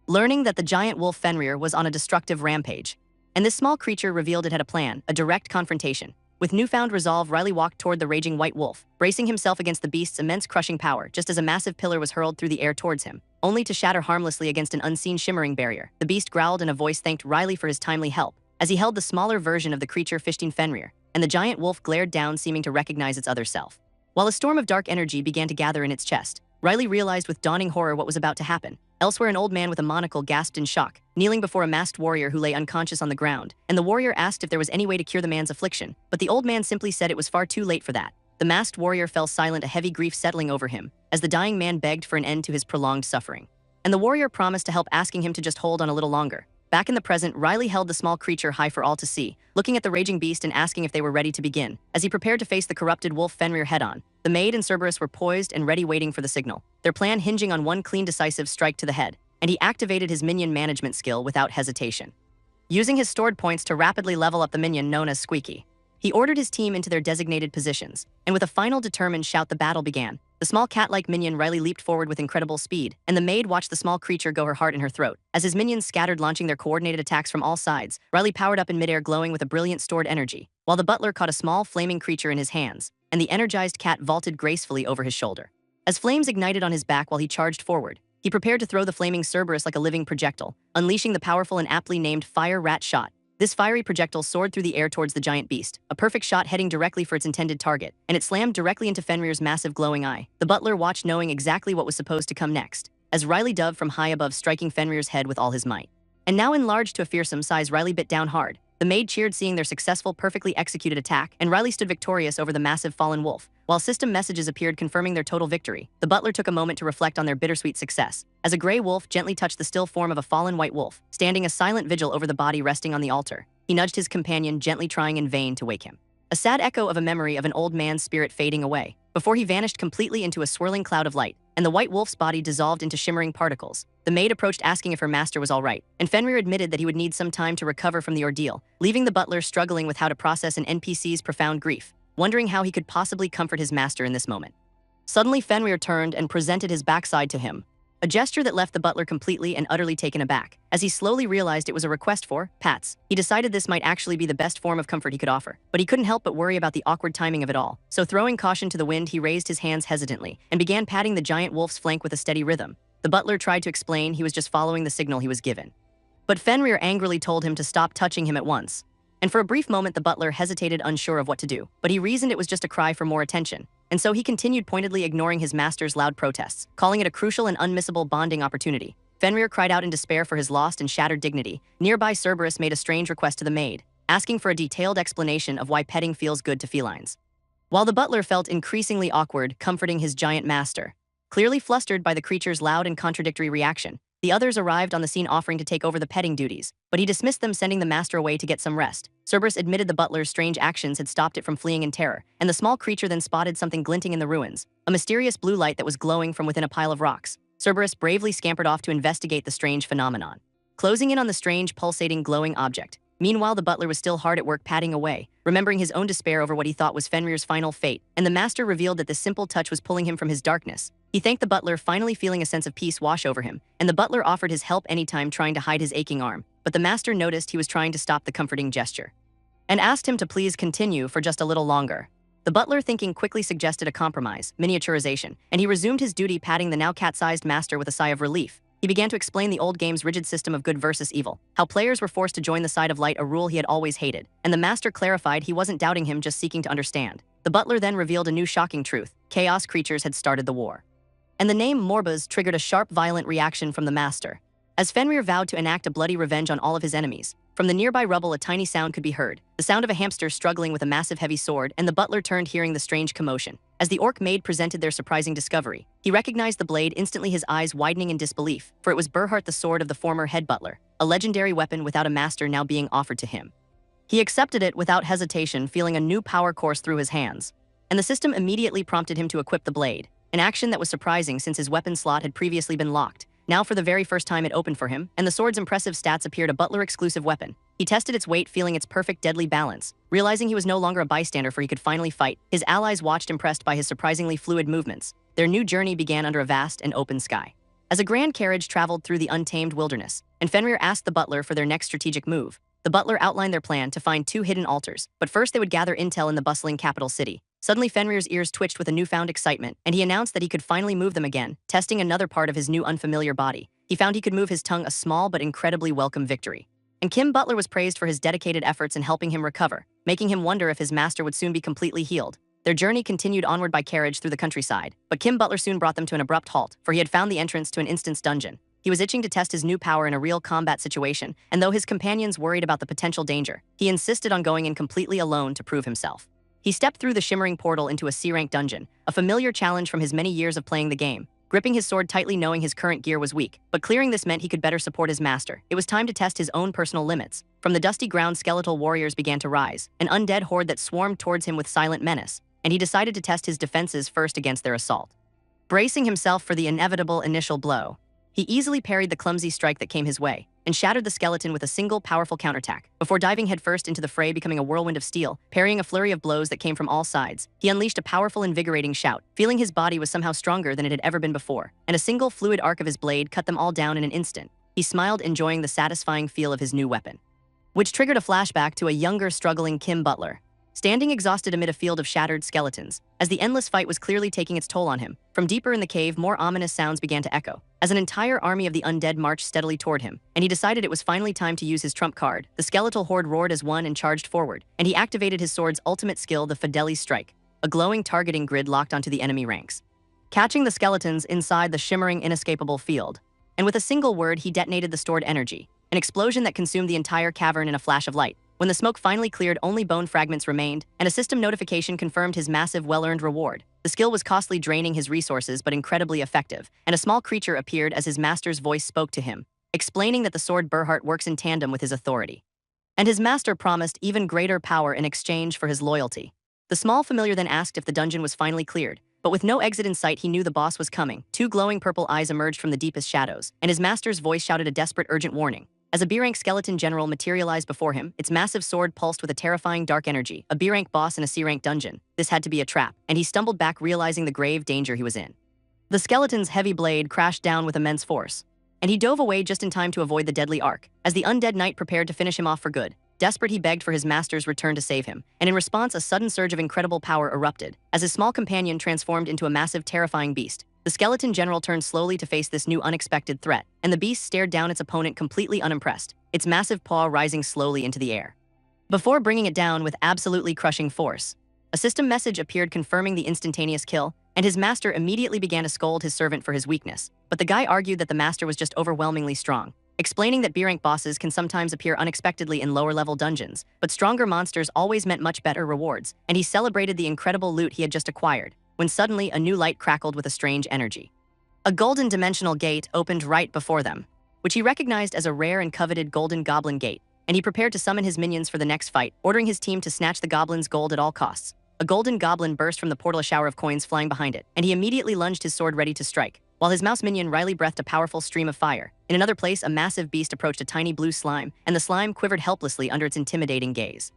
learning that the giant wolf Fenrir was on a destructive rampage. And this small creature revealed it had a plan, a direct confrontation. With newfound resolve, Riley walked toward the raging white wolf, bracing himself against the beast's immense crushing power, just as a massive pillar was hurled through the air towards him, only to shatter harmlessly against an unseen shimmering barrier. The beast growled, and a voice thanked Riley for his timely help, as he held the smaller version of the creature fishing Fenrir, and the giant wolf glared down, seeming to recognize its other self. While a storm of dark energy began to gather in its chest, Riley realized with dawning horror what was about to happen. Elsewhere, an old man with a monocle gasped in shock, kneeling before a masked warrior who lay unconscious on the ground, and the warrior asked if there was any way to cure the man's affliction, but the old man simply said it was far too late for that. The masked warrior fell silent, a heavy grief settling over him, as the dying man begged for an end to his prolonged suffering. And the warrior promised to help, asking him to just hold on a little longer. Back in the present, Riley held the small creature high for all to see, looking at the raging beast and asking if they were ready to begin. As he prepared to face the corrupted wolf Fenrir head-on, the maid and Cerberus were poised and ready, waiting for the signal, their plan hinging on one clean, decisive strike to the head, and he activated his minion management skill without hesitation, using his stored points to rapidly level up the minion known as Squeaky. He ordered his team into their designated positions, and with a final determined shout, the battle began. The small cat-like minion Riley leaped forward with incredible speed, and the maid watched the small creature go her heart in her throat. As his minions scattered, launching their coordinated attacks from all sides, Riley powered up in midair, glowing with a brilliant stored energy, while the butler caught a small flaming creature in his hands, and the energized cat vaulted gracefully over his shoulder. As flames ignited on his back while he charged forward, he prepared to throw the flaming Cerberus like a living projectile, unleashing the powerful and aptly named Fire Rat Shot. This fiery projectile soared through the air towards the giant beast, a perfect shot heading directly for its intended target, and it slammed directly into Fenrir's massive glowing eye. The butler watched, knowing exactly what was supposed to come next, as Riley dove from high above, striking Fenrir's head with all his might. And now enlarged to a fearsome size, Riley bit down hard. The maid cheered, seeing their successful, perfectly executed attack, and Riley stood victorious over the massive fallen wolf. While system messages appeared confirming their total victory, the butler took a moment to reflect on their bittersweet success, as a gray wolf gently touched the still form of a fallen white wolf, standing a silent vigil over the body resting on the altar. He nudged his companion, gently, trying in vain to wake him. A sad echo of a memory of an old man's spirit fading away. before he vanished completely into a swirling cloud of light, and the white wolf's body dissolved into shimmering particles. The maid approached asking if her master was all right, and Fenrir admitted that he would need some time to recover from the ordeal, leaving the butler struggling with how to process an NPC's profound grief, wondering how he could possibly comfort his master in this moment. Suddenly, Fenrir turned and presented his backside to him, a gesture that left the butler completely and utterly taken aback. As he slowly realized it was a request for pats, he decided this might actually be the best form of comfort he could offer. But he couldn't help but worry about the awkward timing of it all. So throwing caution to the wind, he raised his hands hesitantly and began patting the giant wolf's flank with a steady rhythm. The butler tried to explain he was just following the signal he was given, but Fenrir angrily told him to stop touching him at once. And for a brief moment, the butler hesitated, unsure of what to do, but he reasoned it was just a cry for more attention. And so he continued, pointedly ignoring his master's loud protests, calling it a crucial and unmissable bonding opportunity. Fenrir cried out in despair for his lost and shattered dignity. Nearby, Cerberus made a strange request to the maid, asking for a detailed explanation of why petting feels good to felines. While the butler felt increasingly awkward comforting his giant master, clearly flustered by the creature's loud and contradictory reaction, the others arrived on the scene offering to take over the petting duties, but he dismissed them, sending the master away to get some rest. Cerberus admitted the butler's strange actions had stopped it from fleeing in terror, and the small creature then spotted something glinting in the ruins, a mysterious blue light that was glowing from within a pile of rocks. Cerberus bravely scampered off to investigate the strange phenomenon, closing in on the strange, pulsating, glowing object. Meanwhile, the butler was still hard at work patting away, remembering his own despair over what he thought was Fenrir's final fate, and the master revealed that this simple touch was pulling him from his darkness. He thanked the butler, finally feeling a sense of peace wash over him, and the butler offered his help anytime, trying to hide his aching arm, but the master noticed he was trying to stop the comforting gesture and asked him to please continue for just a little longer. The butler, thinking, quickly suggested a compromise, miniaturization, and he resumed his duty, patting the now cat-sized master with a sigh of relief. He began to explain the old game's rigid system of good versus evil, how players were forced to join the side of light, a rule he had always hated, and the master clarified he wasn't doubting him, just seeking to understand. The butler then revealed a new shocking truth: chaos creatures had started the war. And the name Morbas triggered a sharp, violent reaction from the master, as Fenrir vowed to enact a bloody revenge on all of his enemies. From the nearby rubble, a tiny sound could be heard, the sound of a hamster struggling with a massive heavy sword, and the butler turned, hearing the strange commotion. As the orc maid presented their surprising discovery, he recognized the blade, instantly his eyes widening in disbelief, for it was Berhart, the sword of the former head butler, a legendary weapon without a master now being offered to him. He accepted it without hesitation, feeling a new power course through his hands, and the system immediately prompted him to equip the blade, an action that was surprising since his weapon slot had previously been locked. Now for the very first time it opened for him, and the sword's impressive stats appeared, a butler-exclusive weapon. He tested its weight, feeling its perfect deadly balance. Realizing he was no longer a bystander, for he could finally fight, his allies watched, impressed by his surprisingly fluid movements. Their new journey began under a vast and open sky, as a grand carriage traveled through the untamed wilderness, and Fenrir asked the butler for their next strategic move. The butler outlined their plan to find 2 hidden altars, but first they would gather intel in the bustling capital city. Suddenly, Fenrir's ears twitched with a newfound excitement, and he announced that he could finally move them again, testing another part of his new unfamiliar body. He found he could move his tongue, a small but incredibly welcome victory. And Kim Butler was praised for his dedicated efforts in helping him recover, making him wonder if his master would soon be completely healed. Their journey continued onward by carriage through the countryside, but Kim Butler soon brought them to an abrupt halt, for he had found the entrance to an instance dungeon. He was itching to test his new power in a real combat situation, and though his companions worried about the potential danger, he insisted on going in completely alone to prove himself. He stepped through the shimmering portal into a C-rank dungeon, a familiar challenge from his many years of playing the game, gripping his sword tightly, knowing his current gear was weak, but clearing this meant he could better support his master. It was time to test his own personal limits. From the dusty ground, skeletal warriors began to rise, an undead horde that swarmed towards him with silent menace, and he decided to test his defenses first against their assault. Bracing himself for the inevitable initial blow, he easily parried the clumsy strike that came his way, and shattered the skeleton with a single powerful counterattack. Before diving headfirst into the fray, becoming a whirlwind of steel, parrying a flurry of blows that came from all sides, he unleashed a powerful, invigorating shout, feeling his body was somehow stronger than it had ever been before, and a single fluid arc of his blade cut them all down in an instant. He smiled, enjoying the satisfying feel of his new weapon, which triggered a flashback to a younger, struggling Kim Butler, standing exhausted amid a field of shattered skeletons, as the endless fight was clearly taking its toll on him. From deeper in the cave, more ominous sounds began to echo, as an entire army of the undead marched steadily toward him, and he decided it was finally time to use his trump card. The skeletal horde roared as one and charged forward, and he activated his sword's ultimate skill, the Fideli's Strike, a glowing targeting grid locked onto the enemy ranks, catching the skeletons inside the shimmering, inescapable field. And with a single word, he detonated the stored energy, an explosion that consumed the entire cavern in a flash of light. When the smoke finally cleared, only bone fragments remained, and a system notification confirmed his massive, well-earned reward. The skill was costly, draining his resources, but incredibly effective, and a small creature appeared as his master's voice spoke to him, explaining that the sword Berhart works in tandem with his authority, and his master promised even greater power in exchange for his loyalty. The small familiar then asked if the dungeon was finally cleared, but with no exit in sight, he knew the boss was coming. Two glowing purple eyes emerged from the deepest shadows, and his master's voice shouted a desperate, urgent warning. As a B-rank skeleton general materialized before him, its massive sword pulsed with a terrifying dark energy. A B-rank boss in a C-rank dungeon. This had to be a trap, and he stumbled back, realizing the grave danger he was in. The skeleton's heavy blade crashed down with immense force, and he dove away just in time to avoid the deadly arc. As the undead knight prepared to finish him off for good, desperate, he begged for his master's return to save him, and in response, a sudden surge of incredible power erupted, as his small companion transformed into a massive, terrifying beast. The skeleton general turned slowly to face this new unexpected threat, and the beast stared down its opponent completely unimpressed, its massive paw rising slowly into the air. Before bringing it down with absolutely crushing force, a system message appeared confirming the instantaneous kill, and his master immediately began to scold his servant for his weakness. But the guy argued that the master was just overwhelmingly strong, explaining that B-rank bosses can sometimes appear unexpectedly in lower-level dungeons, but stronger monsters always meant much better rewards, and he celebrated the incredible loot he had just acquired, when suddenly a new light crackled with a strange energy. A golden dimensional gate opened right before them, which he recognized as a rare and coveted golden goblin gate, and he prepared to summon his minions for the next fight, ordering his team to snatch the goblin's gold at all costs. A golden goblin burst from the portal, a shower of coins flying behind it, and he immediately lunged his sword ready to strike, while his mouse minion Riley breathed a powerful stream of fire. In another place, a massive beast approached a tiny blue slime, and the slime quivered helplessly under its intimidating gaze.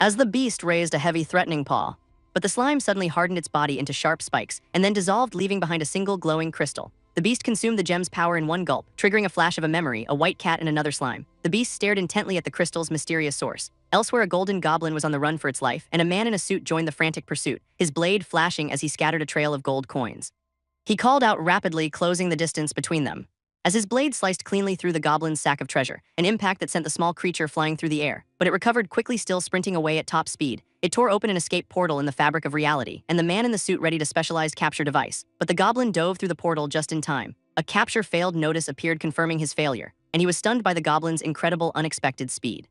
As the beast raised a heavy, threatening paw, but the slime suddenly hardened its body into sharp spikes and then dissolved, leaving behind a single glowing crystal. The beast consumed the gem's power in one gulp, triggering a flash of a memory, a white cat and another slime. The beast stared intently at the crystal's mysterious source. Elsewhere, a golden goblin was on the run for its life, and a man in a suit joined the frantic pursuit, his blade flashing as he scattered a trail of gold coins. He called out rapidly, closing the distance between them, as his blade sliced cleanly through the goblin's sack of treasure, an impact that sent the small creature flying through the air. But it recovered quickly, still sprinting away at top speed. It tore open an escape portal in the fabric of reality, and the man in the suit readied a specialized capture device. But the goblin dove through the portal just in time. A capture failed notice appeared, confirming his failure, and he was stunned by the goblin's incredible, unexpected speed.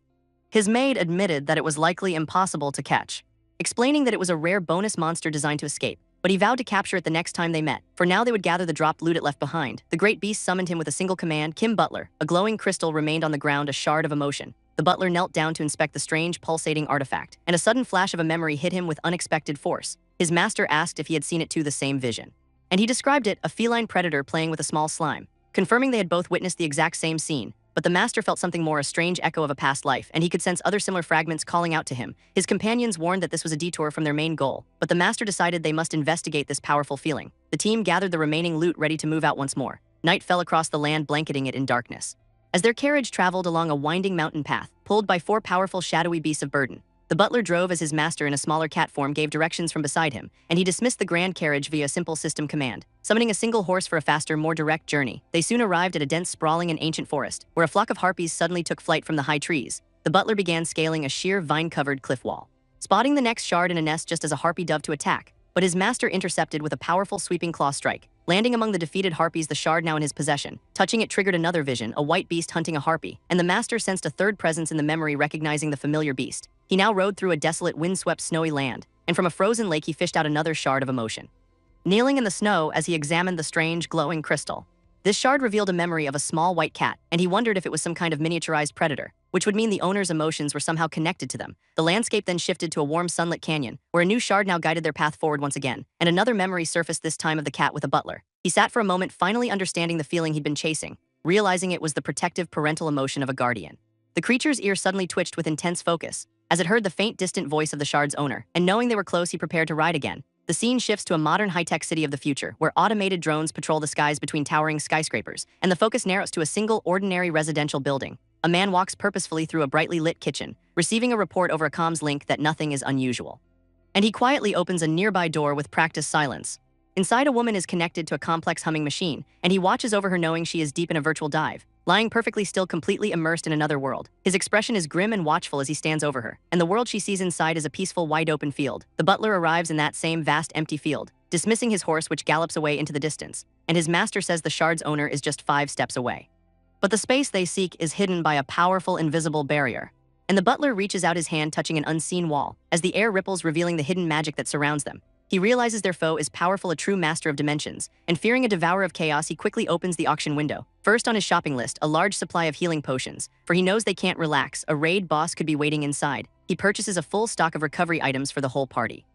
His maid admitted that it was likely impossible to catch, explaining that it was a rare bonus monster designed to escape, but he vowed to capture it the next time they met. For now, they would gather the dropped loot it left behind. The great beast summoned him with a single command, Kim Butler. A glowing crystal remained on the ground, a shard of emotion. The butler knelt down to inspect the strange, pulsating artifact, and a sudden flash of a memory hit him with unexpected force. His master asked if he had seen it too, the same vision, and he described it, a feline predator playing with a small slime, confirming they had both witnessed the exact same scene. But the master felt something more, a strange echo of a past life, and he could sense other similar fragments calling out to him. His companions warned that this was a detour from their main goal, but the master decided they must investigate this powerful feeling. The team gathered the remaining loot, ready to move out once more. Night fell across the land, blanketing it in darkness, as their carriage traveled along a winding mountain path, pulled by four powerful, shadowy beasts of burden. The butler drove as his master in a smaller cat form gave directions from beside him, and he dismissed the grand carriage via a simple system command, summoning a single horse for a faster, more direct journey. They soon arrived at a dense, sprawling and ancient forest, where a flock of harpies suddenly took flight from the high trees. The butler began scaling a sheer, vine-covered cliff wall, spotting the next shard in a nest just as a harpy dove to attack, but his master intercepted with a powerful sweeping claw strike, landing among the defeated harpies. The shard now in his possession, touching it triggered another vision, a white beast hunting a harpy, and the master sensed a third presence in the memory, recognizing the familiar beast. He now rode through a desolate, windswept, snowy land, and from a frozen lake he fished out another shard of emotion, kneeling in the snow as he examined the strange, glowing crystal. This shard revealed a memory of a small white cat, and he wondered if it was some kind of miniaturized predator, which would mean the owner's emotions were somehow connected to them. The landscape then shifted to a warm, sunlit canyon, where a new shard now guided their path forward once again, and another memory surfaced, this time of the cat with a butler. He sat for a moment, finally understanding the feeling he'd been chasing, realizing it was the protective parental emotion of a guardian. The creature's ear suddenly twitched with intense focus, as it heard the faint, distant voice of the shard's owner, and knowing they were close, he prepared to ride again. The scene shifts to a modern, high-tech city of the future, where automated drones patrol the skies between towering skyscrapers, and the focus narrows to a single, ordinary residential building. A man walks purposefully through a brightly lit kitchen, receiving a report over a comms link that nothing is unusual. And he quietly opens a nearby door with practiced silence. Inside, a woman is connected to a complex humming machine, and he watches over her, knowing she is deep in a virtual dive, lying perfectly still, completely immersed in another world. His expression is grim and watchful as he stands over her, and the world she sees inside is a peaceful, wide-open field. The butler arrives in that same vast, empty field, dismissing his horse, which gallops away into the distance, and his master says the shard's owner is just 5 steps away. But the space they seek is hidden by a powerful, invisible barrier, and the butler reaches out his hand, touching an unseen wall, as the air ripples, revealing the hidden magic that surrounds them. He realizes their foe is powerful, a true master of dimensions, and fearing a devourer of chaos, he quickly opens the auction window. First on his shopping list, a large supply of healing potions, for he knows they can't relax, a raid boss could be waiting inside. He purchases a full stock of recovery items for the whole party.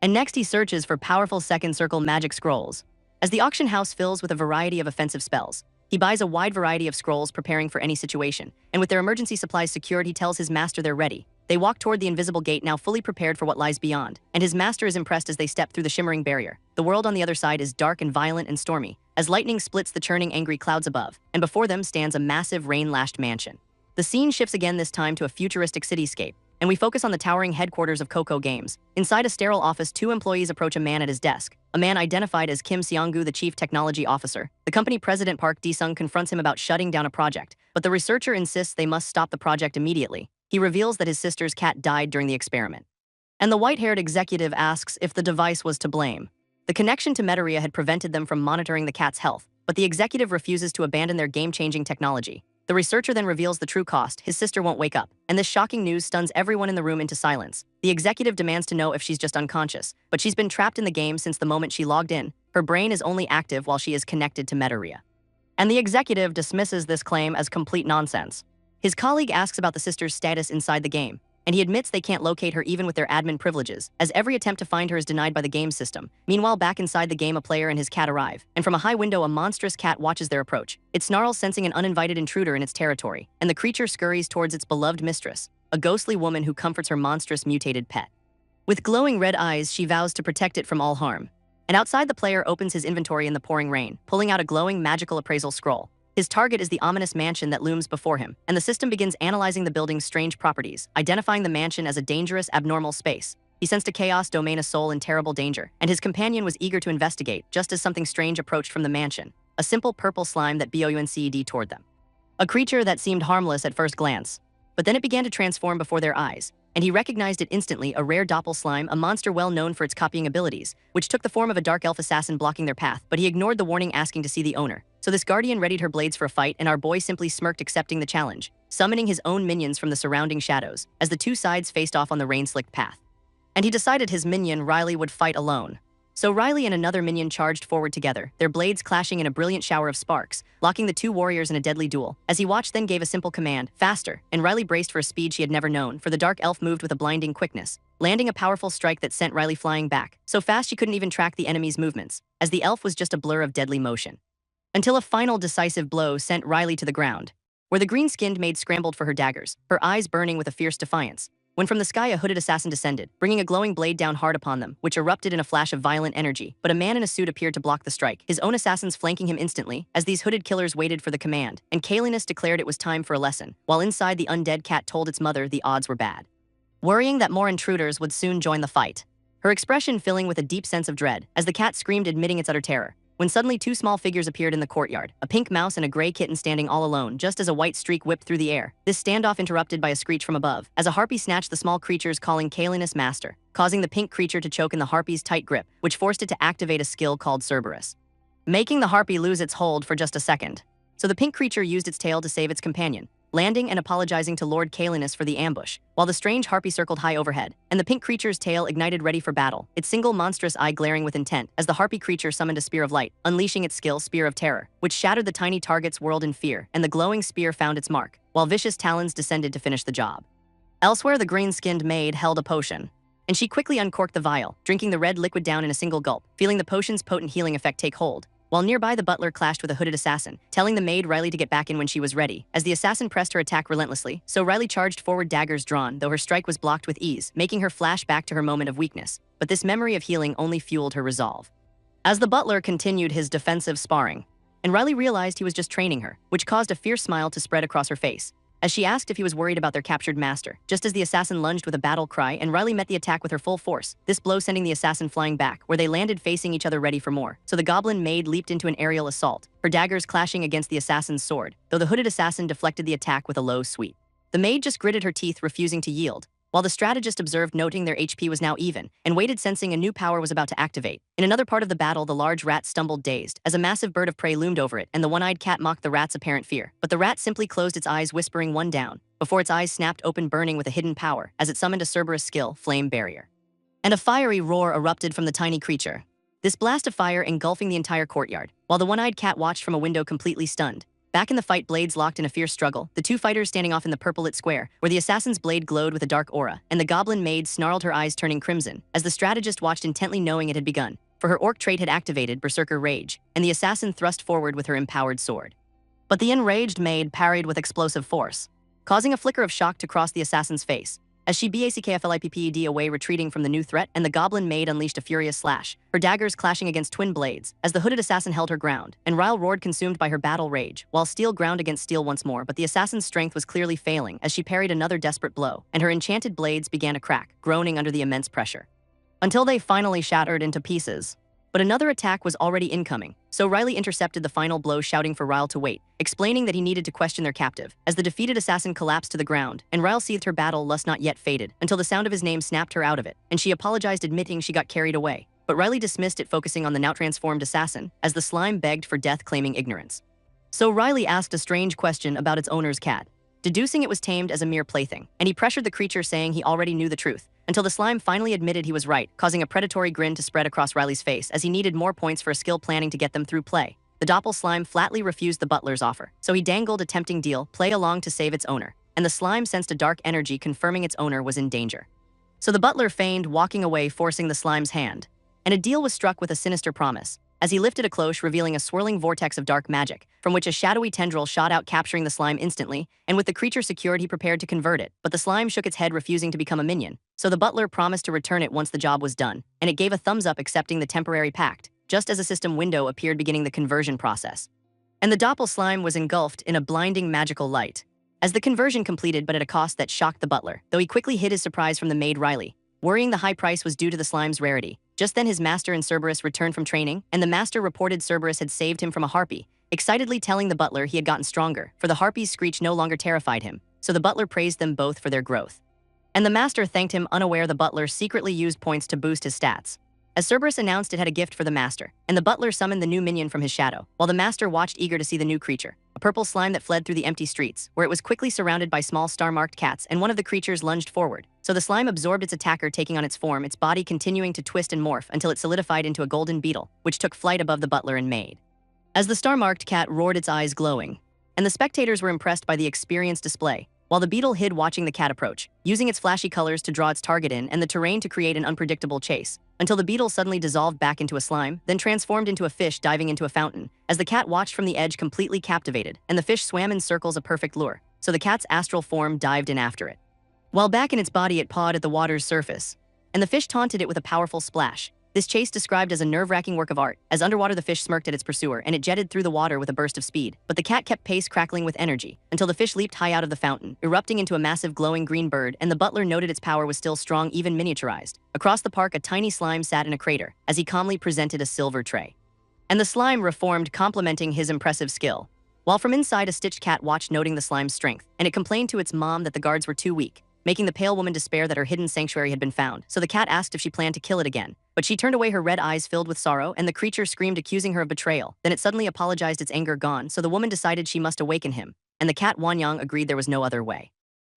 And next he searches for powerful second circle magic scrolls. As the auction house fills with a variety of offensive spells, he buys a wide variety of scrolls preparing for any situation, and with their emergency supplies secured, he tells his master they're ready. They walk toward the invisible gate, now fully prepared for what lies beyond, and his master is impressed as they step through the shimmering barrier. The world on the other side is dark and violent and stormy, as lightning splits the churning angry clouds above, and before them stands a massive rain-lashed mansion. The scene shifts again, this time to a futuristic cityscape, and we focus on the towering headquarters of Coco Games. Inside a sterile office, two employees approach a man at his desk. A man identified as Kim Seonggu, the chief technology officer. The company president Park Di-sung confronts him about shutting down a project, but the researcher insists they must stop the project immediately. He reveals that his sister's cat died during the experiment. And the white-haired executive asks if the device was to blame. The connection to Metaria had prevented them from monitoring the cat's health, but the executive refuses to abandon their game-changing technology. The researcher then reveals the true cost: his sister won't wake up, and this shocking news stuns everyone in the room into silence. The executive demands to know if she's just unconscious, but she's been trapped in the game since the moment she logged in. Her brain is only active while she is connected to Metaria. And the executive dismisses this claim as complete nonsense. His colleague asks about the sister's status inside the game, and he admits they can't locate her even with their admin privileges, as every attempt to find her is denied by the game system. Meanwhile, back inside the game, a player and his cat arrive, and from a high window, a monstrous cat watches their approach. It snarls, sensing an uninvited intruder in its territory, and the creature scurries towards its beloved mistress, a ghostly woman who comforts her monstrous mutated pet. With glowing red eyes, she vows to protect it from all harm. And outside, the player opens his inventory in the pouring rain, pulling out a glowing magical appraisal scroll. His target is the ominous mansion that looms before him, and the system begins analyzing the building's strange properties, identifying the mansion as a dangerous, abnormal space. He sensed a chaos domain, a soul in terrible danger, and his companion was eager to investigate, just as something strange approached from the mansion, a simple purple slime that bounced toward them. A creature that seemed harmless at first glance, but then it began to transform before their eyes, and he recognized it instantly, a rare doppel slime, a monster well known for its copying abilities, which took the form of a dark elf assassin blocking their path, but he ignored the warning, asking to see the owner. So this guardian readied her blades for a fight, and our boy simply smirked, accepting the challenge, summoning his own minions from the surrounding shadows, as the two sides faced off on the rain-slicked path. And he decided his minion, Riley, would fight alone. So Riley and another minion charged forward together, their blades clashing in a brilliant shower of sparks, locking the two warriors in a deadly duel. As he watched, then gave a simple command, faster, and Riley braced for a speed she had never known, for the dark elf moved with a blinding quickness, landing a powerful strike that sent Riley flying back, so fast she couldn't even track the enemy's movements, as the elf was just a blur of deadly motion. Until a final decisive blow sent Riley to the ground, where the green-skinned maid scrambled for her daggers, her eyes burning with a fierce defiance, when from the sky a hooded assassin descended, bringing a glowing blade down hard upon them, which erupted in a flash of violent energy. But a man in a suit appeared to block the strike, his own assassins flanking him instantly, as these hooded killers waited for the command, and Kalinus declared it was time for a lesson, while inside the undead cat told its mother the odds were bad, worrying that more intruders would soon join the fight, her expression filling with a deep sense of dread, as the cat screamed, admitting its utter terror. When suddenly two small figures appeared in the courtyard, a pink mouse and a gray kitten standing all alone, just as a white streak whipped through the air. This standoff interrupted by a screech from above, as a harpy snatched the small creatures, calling Kalinus master, causing the pink creature to choke in the harpy's tight grip, which forced it to activate a skill called Cerberus, making the harpy lose its hold for just a second. So the pink creature used its tail to save its companion, landing and apologizing to Lord Kalinus for the ambush, while the strange harpy circled high overhead, and the pink creature's tail ignited ready for battle, its single monstrous eye glaring with intent, as the harpy creature summoned a spear of light, unleashing its skill, Spear of Terror, which shattered the tiny target's world in fear, and the glowing spear found its mark, while vicious talons descended to finish the job. Elsewhere, the green-skinned maid held a potion, and she quickly uncorked the vial, drinking the red liquid down in a single gulp, feeling the potion's potent healing effect take hold. While nearby, the butler clashed with a hooded assassin, telling the maid Riley to get back in when she was ready. As the assassin pressed her attack relentlessly, so Riley charged forward, daggers drawn, though her strike was blocked with ease, making her flash back to her moment of weakness. But this memory of healing only fueled her resolve. As the butler continued his defensive sparring, and Riley realized he was just training her, which caused a fierce smile to spread across her face, as she asked if he was worried about their captured master, just as the assassin lunged with a battle cry, and Riley met the attack with her full force, this blow sending the assassin flying back, where they landed facing each other ready for more. So the goblin maid leaped into an aerial assault, her daggers clashing against the assassin's sword, though the hooded assassin deflected the attack with a low sweep. The maid just gritted her teeth, refusing to yield, while the strategist observed, noting their HP was now even, and waited, sensing a new power was about to activate. In another part of the battle, the large rat stumbled dazed, as a massive bird of prey loomed over it, and the one-eyed cat mocked the rat's apparent fear. But the rat simply closed its eyes, whispering one down, before its eyes snapped open, burning with a hidden power, as it summoned a Cerberus skill, Flame Barrier. And a fiery roar erupted from the tiny creature, this blast of fire engulfing the entire courtyard, while the one-eyed cat watched from a window completely stunned. Back in the fight, blades locked in a fierce struggle, the two fighters standing off in the purple-lit square, where the assassin's blade glowed with a dark aura, and the goblin maid snarled, her eyes turning crimson, as the strategist watched intently, knowing it had begun. For her orc trait had activated Berserker Rage, and the assassin thrust forward with her empowered sword. But the enraged maid parried with explosive force, causing a flicker of shock to cross the assassin's face. As she backflipped away, retreating from the new threat, and the goblin maid unleashed a furious slash, her daggers clashing against twin blades, as the hooded assassin held her ground, and Ryle roared, consumed by her battle rage, while steel ground against steel once more. But the assassin's strength was clearly failing as she parried another desperate blow, and her enchanted blades began to crack, groaning under the immense pressure, until they finally shattered into pieces. But another attack was already incoming, so Riley intercepted the final blow, shouting for Ryle to wait, explaining that he needed to question their captive. As the defeated assassin collapsed to the ground, and Ryle seethed, her battle lust not yet faded, until the sound of his name snapped her out of it, and she apologized, admitting she got carried away. But Riley dismissed it, focusing on the now transformed assassin, as the slime begged for death, claiming ignorance. So Riley asked a strange question about its owner's cat, deducing it was tamed as a mere plaything, and he pressured the creature, saying he already knew the truth, until the slime finally admitted he was right, causing a predatory grin to spread across Riley's face, as he needed more points for a skill, planning to get them through play. The doppel slime flatly refused the butler's offer, so he dangled a tempting deal, play along to save its owner, and the slime sensed a dark energy confirming its owner was in danger. So the butler feigned walking away, forcing the slime's hand, and a deal was struck with a sinister promise, as he lifted a cloche, revealing a swirling vortex of dark magic, from which a shadowy tendril shot out, capturing the slime instantly, and with the creature secured, he prepared to convert it, but the slime shook its head, refusing to become a minion. So the butler promised to return it once the job was done, and it gave a thumbs up, accepting the temporary pact, just as a system window appeared, beginning the conversion process. And the doppel slime was engulfed in a blinding magical light, as the conversion completed, but at a cost that shocked the butler, though he quickly hid his surprise from the maid Riley, worrying the high price was due to the slime's rarity. Just then his master and Cerberus returned from training, and the master reported Cerberus had saved him from a harpy, excitedly telling the butler he had gotten stronger, for the harpy's screech no longer terrified him. So the butler praised them both for their growth, and the master thanked him, unaware the butler secretly used points to boost his stats. As Cerberus announced it had a gift for the master, and the butler summoned the new minion from his shadow, while the master watched, eager to see the new creature, a purple slime that fled through the empty streets, where it was quickly surrounded by small star-marked cats, and one of the creatures lunged forward. So the slime absorbed its attacker, taking on its form, its body continuing to twist and morph until it solidified into a golden beetle, which took flight above the butler and maid. As the star-marked cat roared, its eyes glowing, and the spectators were impressed by the experienced display, while the beetle hid, watching the cat approach, using its flashy colors to draw its target in and the terrain to create an unpredictable chase, until the beetle suddenly dissolved back into a slime, then transformed into a fish diving into a fountain, as the cat watched from the edge, completely captivated, and the fish swam in circles, a perfect lure, so the cat's astral form dived in after it. While back in its body, it pawed at the water's surface, and the fish taunted it with a powerful splash. This chase described as a nerve-wracking work of art, as underwater the fish smirked at its pursuer, and it jetted through the water with a burst of speed. But the cat kept pace, crackling with energy, until the fish leaped high out of the fountain, erupting into a massive glowing green bird, and the butler noted its power was still strong, even miniaturized. Across the park, a tiny slime sat in a crater, as he calmly presented a silver tray. And the slime reformed, complimenting his impressive skill. While from inside, a stitched cat watched, noting the slime's strength, and it complained to its mom that the guards were too weak, making the pale woman despair that her hidden sanctuary had been found. So the cat asked if she planned to kill it again, but she turned away, her red eyes filled with sorrow, and the creature screamed, accusing her of betrayal. Then it suddenly apologized, its anger gone, so the woman decided she must awaken him, and the cat Wanyang agreed there was no other way.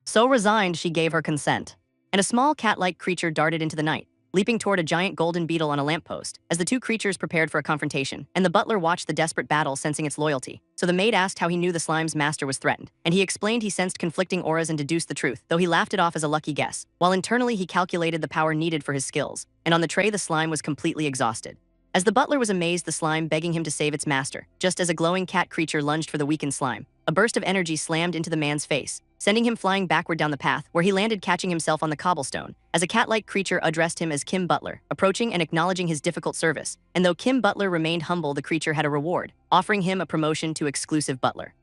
So resigned, she gave her consent, and a small cat-like creature darted into the night, leaping toward a giant golden beetle on a lamppost, as the two creatures prepared for a confrontation, and the butler watched the desperate battle, sensing its loyalty. So the maid asked how he knew the slime's master was threatened, and he explained he sensed conflicting auras and deduced the truth, though he laughed it off as a lucky guess, while internally he calculated the power needed for his skills. And on the tray, the slime was completely exhausted. As the butler was amazed, the slime begging him to save its master, just as a glowing cat creature lunged for the weakened slime. A burst of energy slammed into the man's face, sending him flying backward down the path, where he landed, catching himself on the cobblestone, as a cat-like creature addressed him as Kim Butler, approaching and acknowledging his difficult service. And though Kim Butler remained humble, the creature had a reward, offering him a promotion to exclusive butler.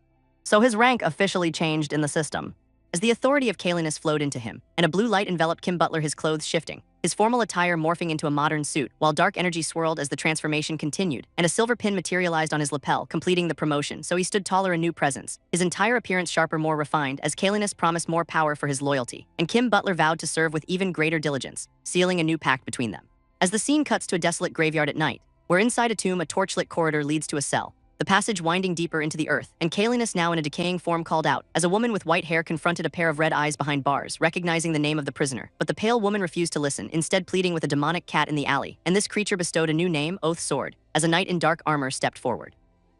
So his rank officially changed in the system, as the authority of Kalinus flowed into him, and a blue light enveloped Kim Butler, his clothes shifting, his formal attire morphing into a modern suit, while dark energy swirled as the transformation continued, and a silver pin materialized on his lapel, completing the promotion. So he stood taller, a new presence, his entire appearance sharper, more refined, as Kalinus promised more power for his loyalty, and Kim Butler vowed to serve with even greater diligence, sealing a new pact between them. As the scene cuts to a desolate graveyard at night, where inside a tomb a torchlit corridor leads to a cell, the passage winding deeper into the earth, and Kalinus, now in a decaying form, called out, as a woman with white hair confronted a pair of red eyes behind bars, recognizing the name of the prisoner. But the pale woman refused to listen, instead pleading with a demonic cat in the alley, and this creature bestowed a new name, Oath Sword, as a knight in dark armor stepped forward.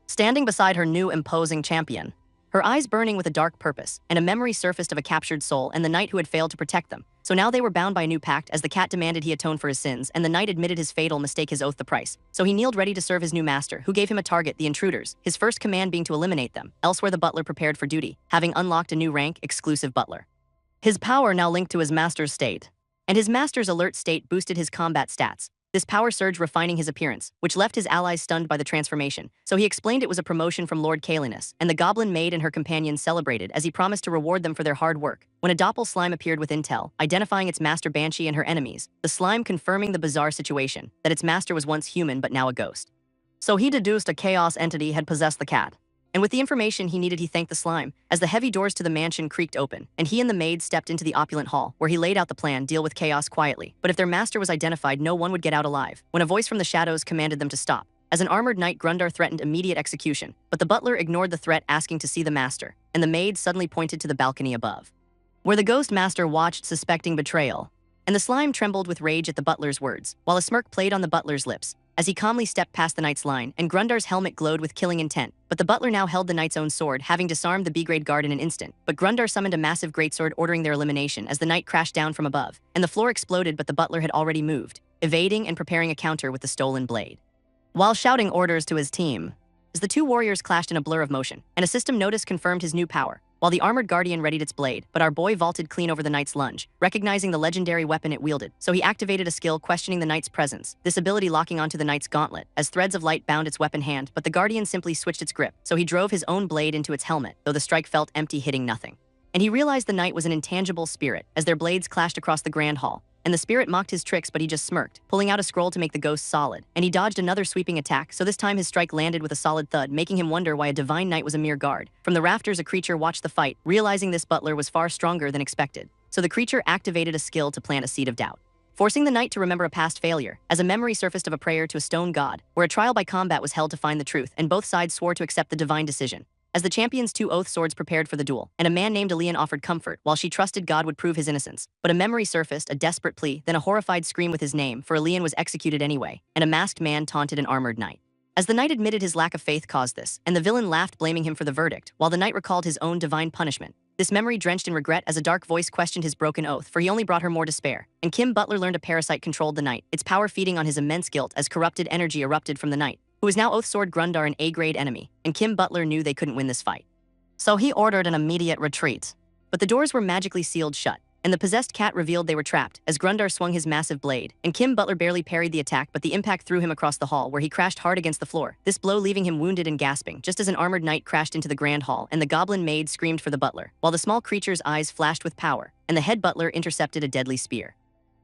standing beside her new imposing champion. Her eyes burning with a dark purpose, and a memory surfaced of a captured soul and the knight who had failed to protect them. So now they were bound by a new pact, as the cat demanded he atone for his sins, and the knight admitted his fatal mistake, his oath the price. So he kneeled ready to serve his new master, who gave him a target, the intruders, his first command being to eliminate them. Elsewhere, the butler prepared for duty, having unlocked a new rank, exclusive butler. His power now linked to his master's state, and his master's alert state boosted his combat stats. This power surge refining his appearance, which left his allies stunned by the transformation. So he explained it was a promotion from Lord Kalinus, and the goblin maid and her companions celebrated as he promised to reward them for their hard work. When a doppel slime appeared with intel, identifying its master Banshee and her enemies, the slime confirming the bizarre situation, that its master was once human but now a ghost. So he deduced a chaos entity had possessed the cat. And with the information he needed, he thanked the slime, as the heavy doors to the mansion creaked open, and he and the maid stepped into the opulent hall, where he laid out the plan, deal with chaos quietly. But if their master was identified, no one would get out alive, when a voice from the shadows commanded them to stop. As an armored knight, Grundar threatened immediate execution, but the butler ignored the threat, asking to see the master, and the maid suddenly pointed to the balcony above, where the ghost master watched, suspecting betrayal. And the slime trembled with rage at the butler's words, while a smirk played on the butler's lips, as he calmly stepped past the knight's line, and Grundar's helmet glowed with killing intent. But the butler now held the knight's own sword, having disarmed the B-grade guard in an instant. But Grundar summoned a massive greatsword, ordering their elimination as the knight crashed down from above, and the floor exploded, but the butler had already moved, evading and preparing a counter with the stolen blade. While shouting orders to his team, as the two warriors clashed in a blur of motion, and a system notice confirmed his new power, while the armored guardian readied its blade, but our boy vaulted clean over the knight's lunge, recognizing the legendary weapon it wielded. So he activated a skill questioning the knight's presence, this ability locking onto the knight's gauntlet, as threads of light bound its weapon hand, but the guardian simply switched its grip, so he drove his own blade into its helmet, though the strike felt empty, hitting nothing. And he realized the knight was an intangible spirit, as their blades clashed across the grand hall. And the spirit mocked his tricks, but he just smirked, pulling out a scroll to make the ghost solid. And he dodged another sweeping attack, so this time his strike landed with a solid thud, making him wonder why a divine knight was a mere guard. From the rafters, a creature watched the fight, realizing this butler was far stronger than expected. So the creature activated a skill to plant a seed of doubt, forcing the knight to remember a past failure, as a memory surfaced of a prayer to a stone god, where a trial by combat was held to find the truth, and both sides swore to accept the divine decision. As the champions' two oath swords prepared for the duel, and a man named Elian offered comfort, while she trusted God would prove his innocence. But a memory surfaced, a desperate plea, then a horrified scream with his name, for Elian was executed anyway, and a masked man taunted an armored knight. As the knight admitted his lack of faith caused this, and the villain laughed, blaming him for the verdict, while the knight recalled his own divine punishment. This memory drenched in regret, as a dark voice questioned his broken oath, for he only brought her more despair. And Kim Butler learned a parasite controlled the knight, its power feeding on his immense guilt, as corrupted energy erupted from the knight, who was now oath sword Grundar, an A-grade enemy, and Kim Butler knew they couldn't win this fight. So he ordered an immediate retreat. But the doors were magically sealed shut, and the possessed cat revealed they were trapped, as Grundar swung his massive blade, and Kim Butler barely parried the attack, but the impact threw him across the hall, where he crashed hard against the floor, this blow leaving him wounded and gasping, just as an armored knight crashed into the grand hall, and the goblin maid screamed for the butler, while the small creature's eyes flashed with power, and the head butler intercepted a deadly spear,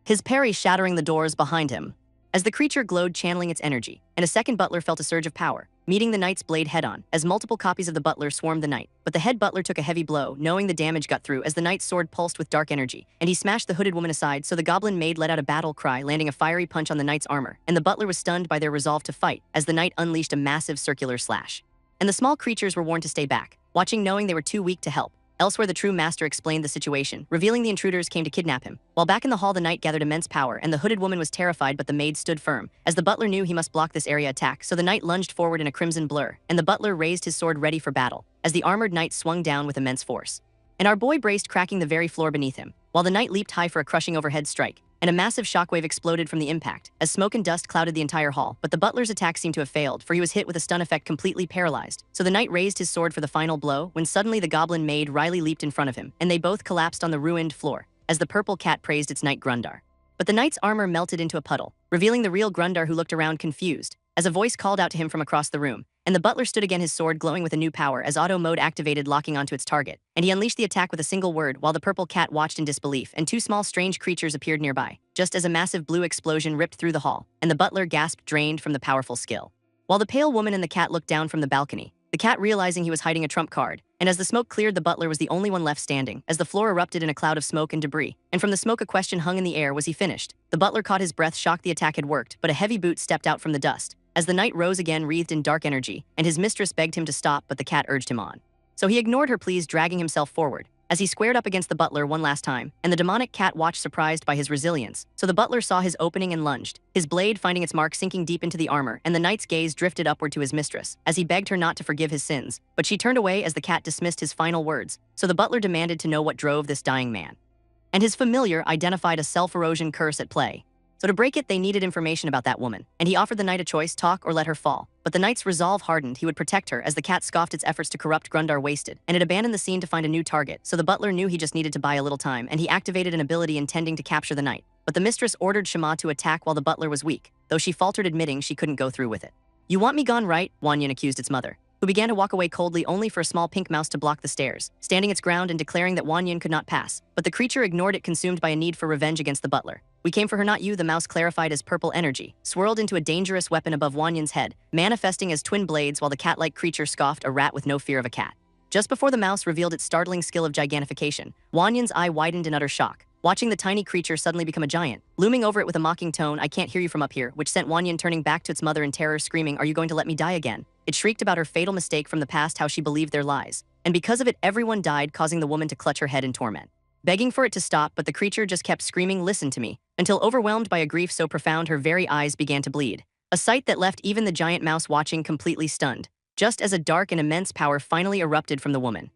his parry shattering the doors behind him. As the creature glowed, channeling its energy, and a second butler felt a surge of power, meeting the knight's blade head-on, as multiple copies of the butler swarmed the knight. But the head butler took a heavy blow, knowing the damage got through, as the knight's sword pulsed with dark energy, and he smashed the hooded woman aside, so the goblin maid let out a battle cry, landing a fiery punch on the knight's armor, and the butler was stunned by their resolve to fight, as the knight unleashed a massive circular slash. And the small creatures were warned to stay back, watching, knowing they were too weak to help. Elsewhere, the true master explained the situation, revealing the intruders came to kidnap him. While back in the hall, the knight gathered immense power, and the hooded woman was terrified, but the maid stood firm, as the butler knew he must block this area attack, so the knight lunged forward in a crimson blur, and the butler raised his sword ready for battle, as the armored knight swung down with immense force. And our boy braced, cracking the very floor beneath him, while the knight leaped high for a crushing overhead strike, and a massive shockwave exploded from the impact, as smoke and dust clouded the entire hall. But the butler's attack seemed to have failed, for he was hit with a stun effect, completely paralyzed. So the knight raised his sword for the final blow, when suddenly the goblin maid Riley leaped in front of him, and they both collapsed on the ruined floor, as the purple cat praised its knight Grundar. But the knight's armor melted into a puddle, revealing the real Grundar, who looked around confused, as a voice called out to him from across the room, and the butler stood again, his sword glowing with a new power, as auto mode activated, locking onto its target, and he unleashed the attack with a single word, while the purple cat watched in disbelief, and two small strange creatures appeared nearby, just as a massive blue explosion ripped through the hall, and the butler gasped, drained from the powerful skill. While the pale woman and the cat looked down from the balcony, the cat realizing he was hiding a trump card, and as the smoke cleared, the butler was the only one left standing, as the floor erupted in a cloud of smoke and debris, and from the smoke a question hung in the air: was he finished? The butler caught his breath, shocked the attack had worked, but a heavy boot stepped out from the dust, as the knight rose again, wreathed in dark energy, and his mistress begged him to stop, but the cat urged him on. So he ignored her pleas, dragging himself forward, as he squared up against the butler one last time, and the demonic cat watched surprised by his resilience. So the butler saw his opening and lunged, his blade finding its mark sinking deep into the armor, and the knight's gaze drifted upward to his mistress, as he begged her not to forgive his sins. But she turned away as the cat dismissed his final words, so the butler demanded to know what drove this dying man. And his familiar identified a self-erosion curse at play. So to break it, they needed information about that woman, and he offered the knight a choice: talk or let her fall. But the knight's resolve hardened. He would protect her as the cat scoffed its efforts to corrupt Grundar wasted, and it abandoned the scene to find a new target. So the butler knew he just needed to buy a little time, and he activated an ability intending to capture the knight. But the mistress ordered Shima to attack while the butler was weak, though she faltered, admitting she couldn't go through with it. "You want me gone, right?" Wanyan accused its mother, who began to walk away coldly, only for a small pink mouse to block the stairs, standing its ground and declaring that Wanyan could not pass. But the creature ignored it, consumed by a need for revenge against the butler. "We came for her, not you," the mouse clarified as purple energy swirled into a dangerous weapon above Wanyan's head, manifesting as twin blades, while the cat-like creature scoffed, a rat with no fear of a cat. Just before the mouse revealed its startling skill of gigantification, Wanyan's eye widened in utter shock, watching the tiny creature suddenly become a giant, looming over it with a mocking tone: "I can't hear you from up here," which sent Wanyan turning back to its mother in terror, screaming, "Are you going to let me die again?" It shrieked about her fatal mistake from the past, how she believed their lies. And because of it, everyone died, causing the woman to clutch her head in torment, begging for it to stop. But the creature just kept screaming, "Listen to me," until overwhelmed by a grief so profound her very eyes began to bleed. A sight that left even the giant mouse watching completely stunned, just as a dark and immense power finally erupted from the woman.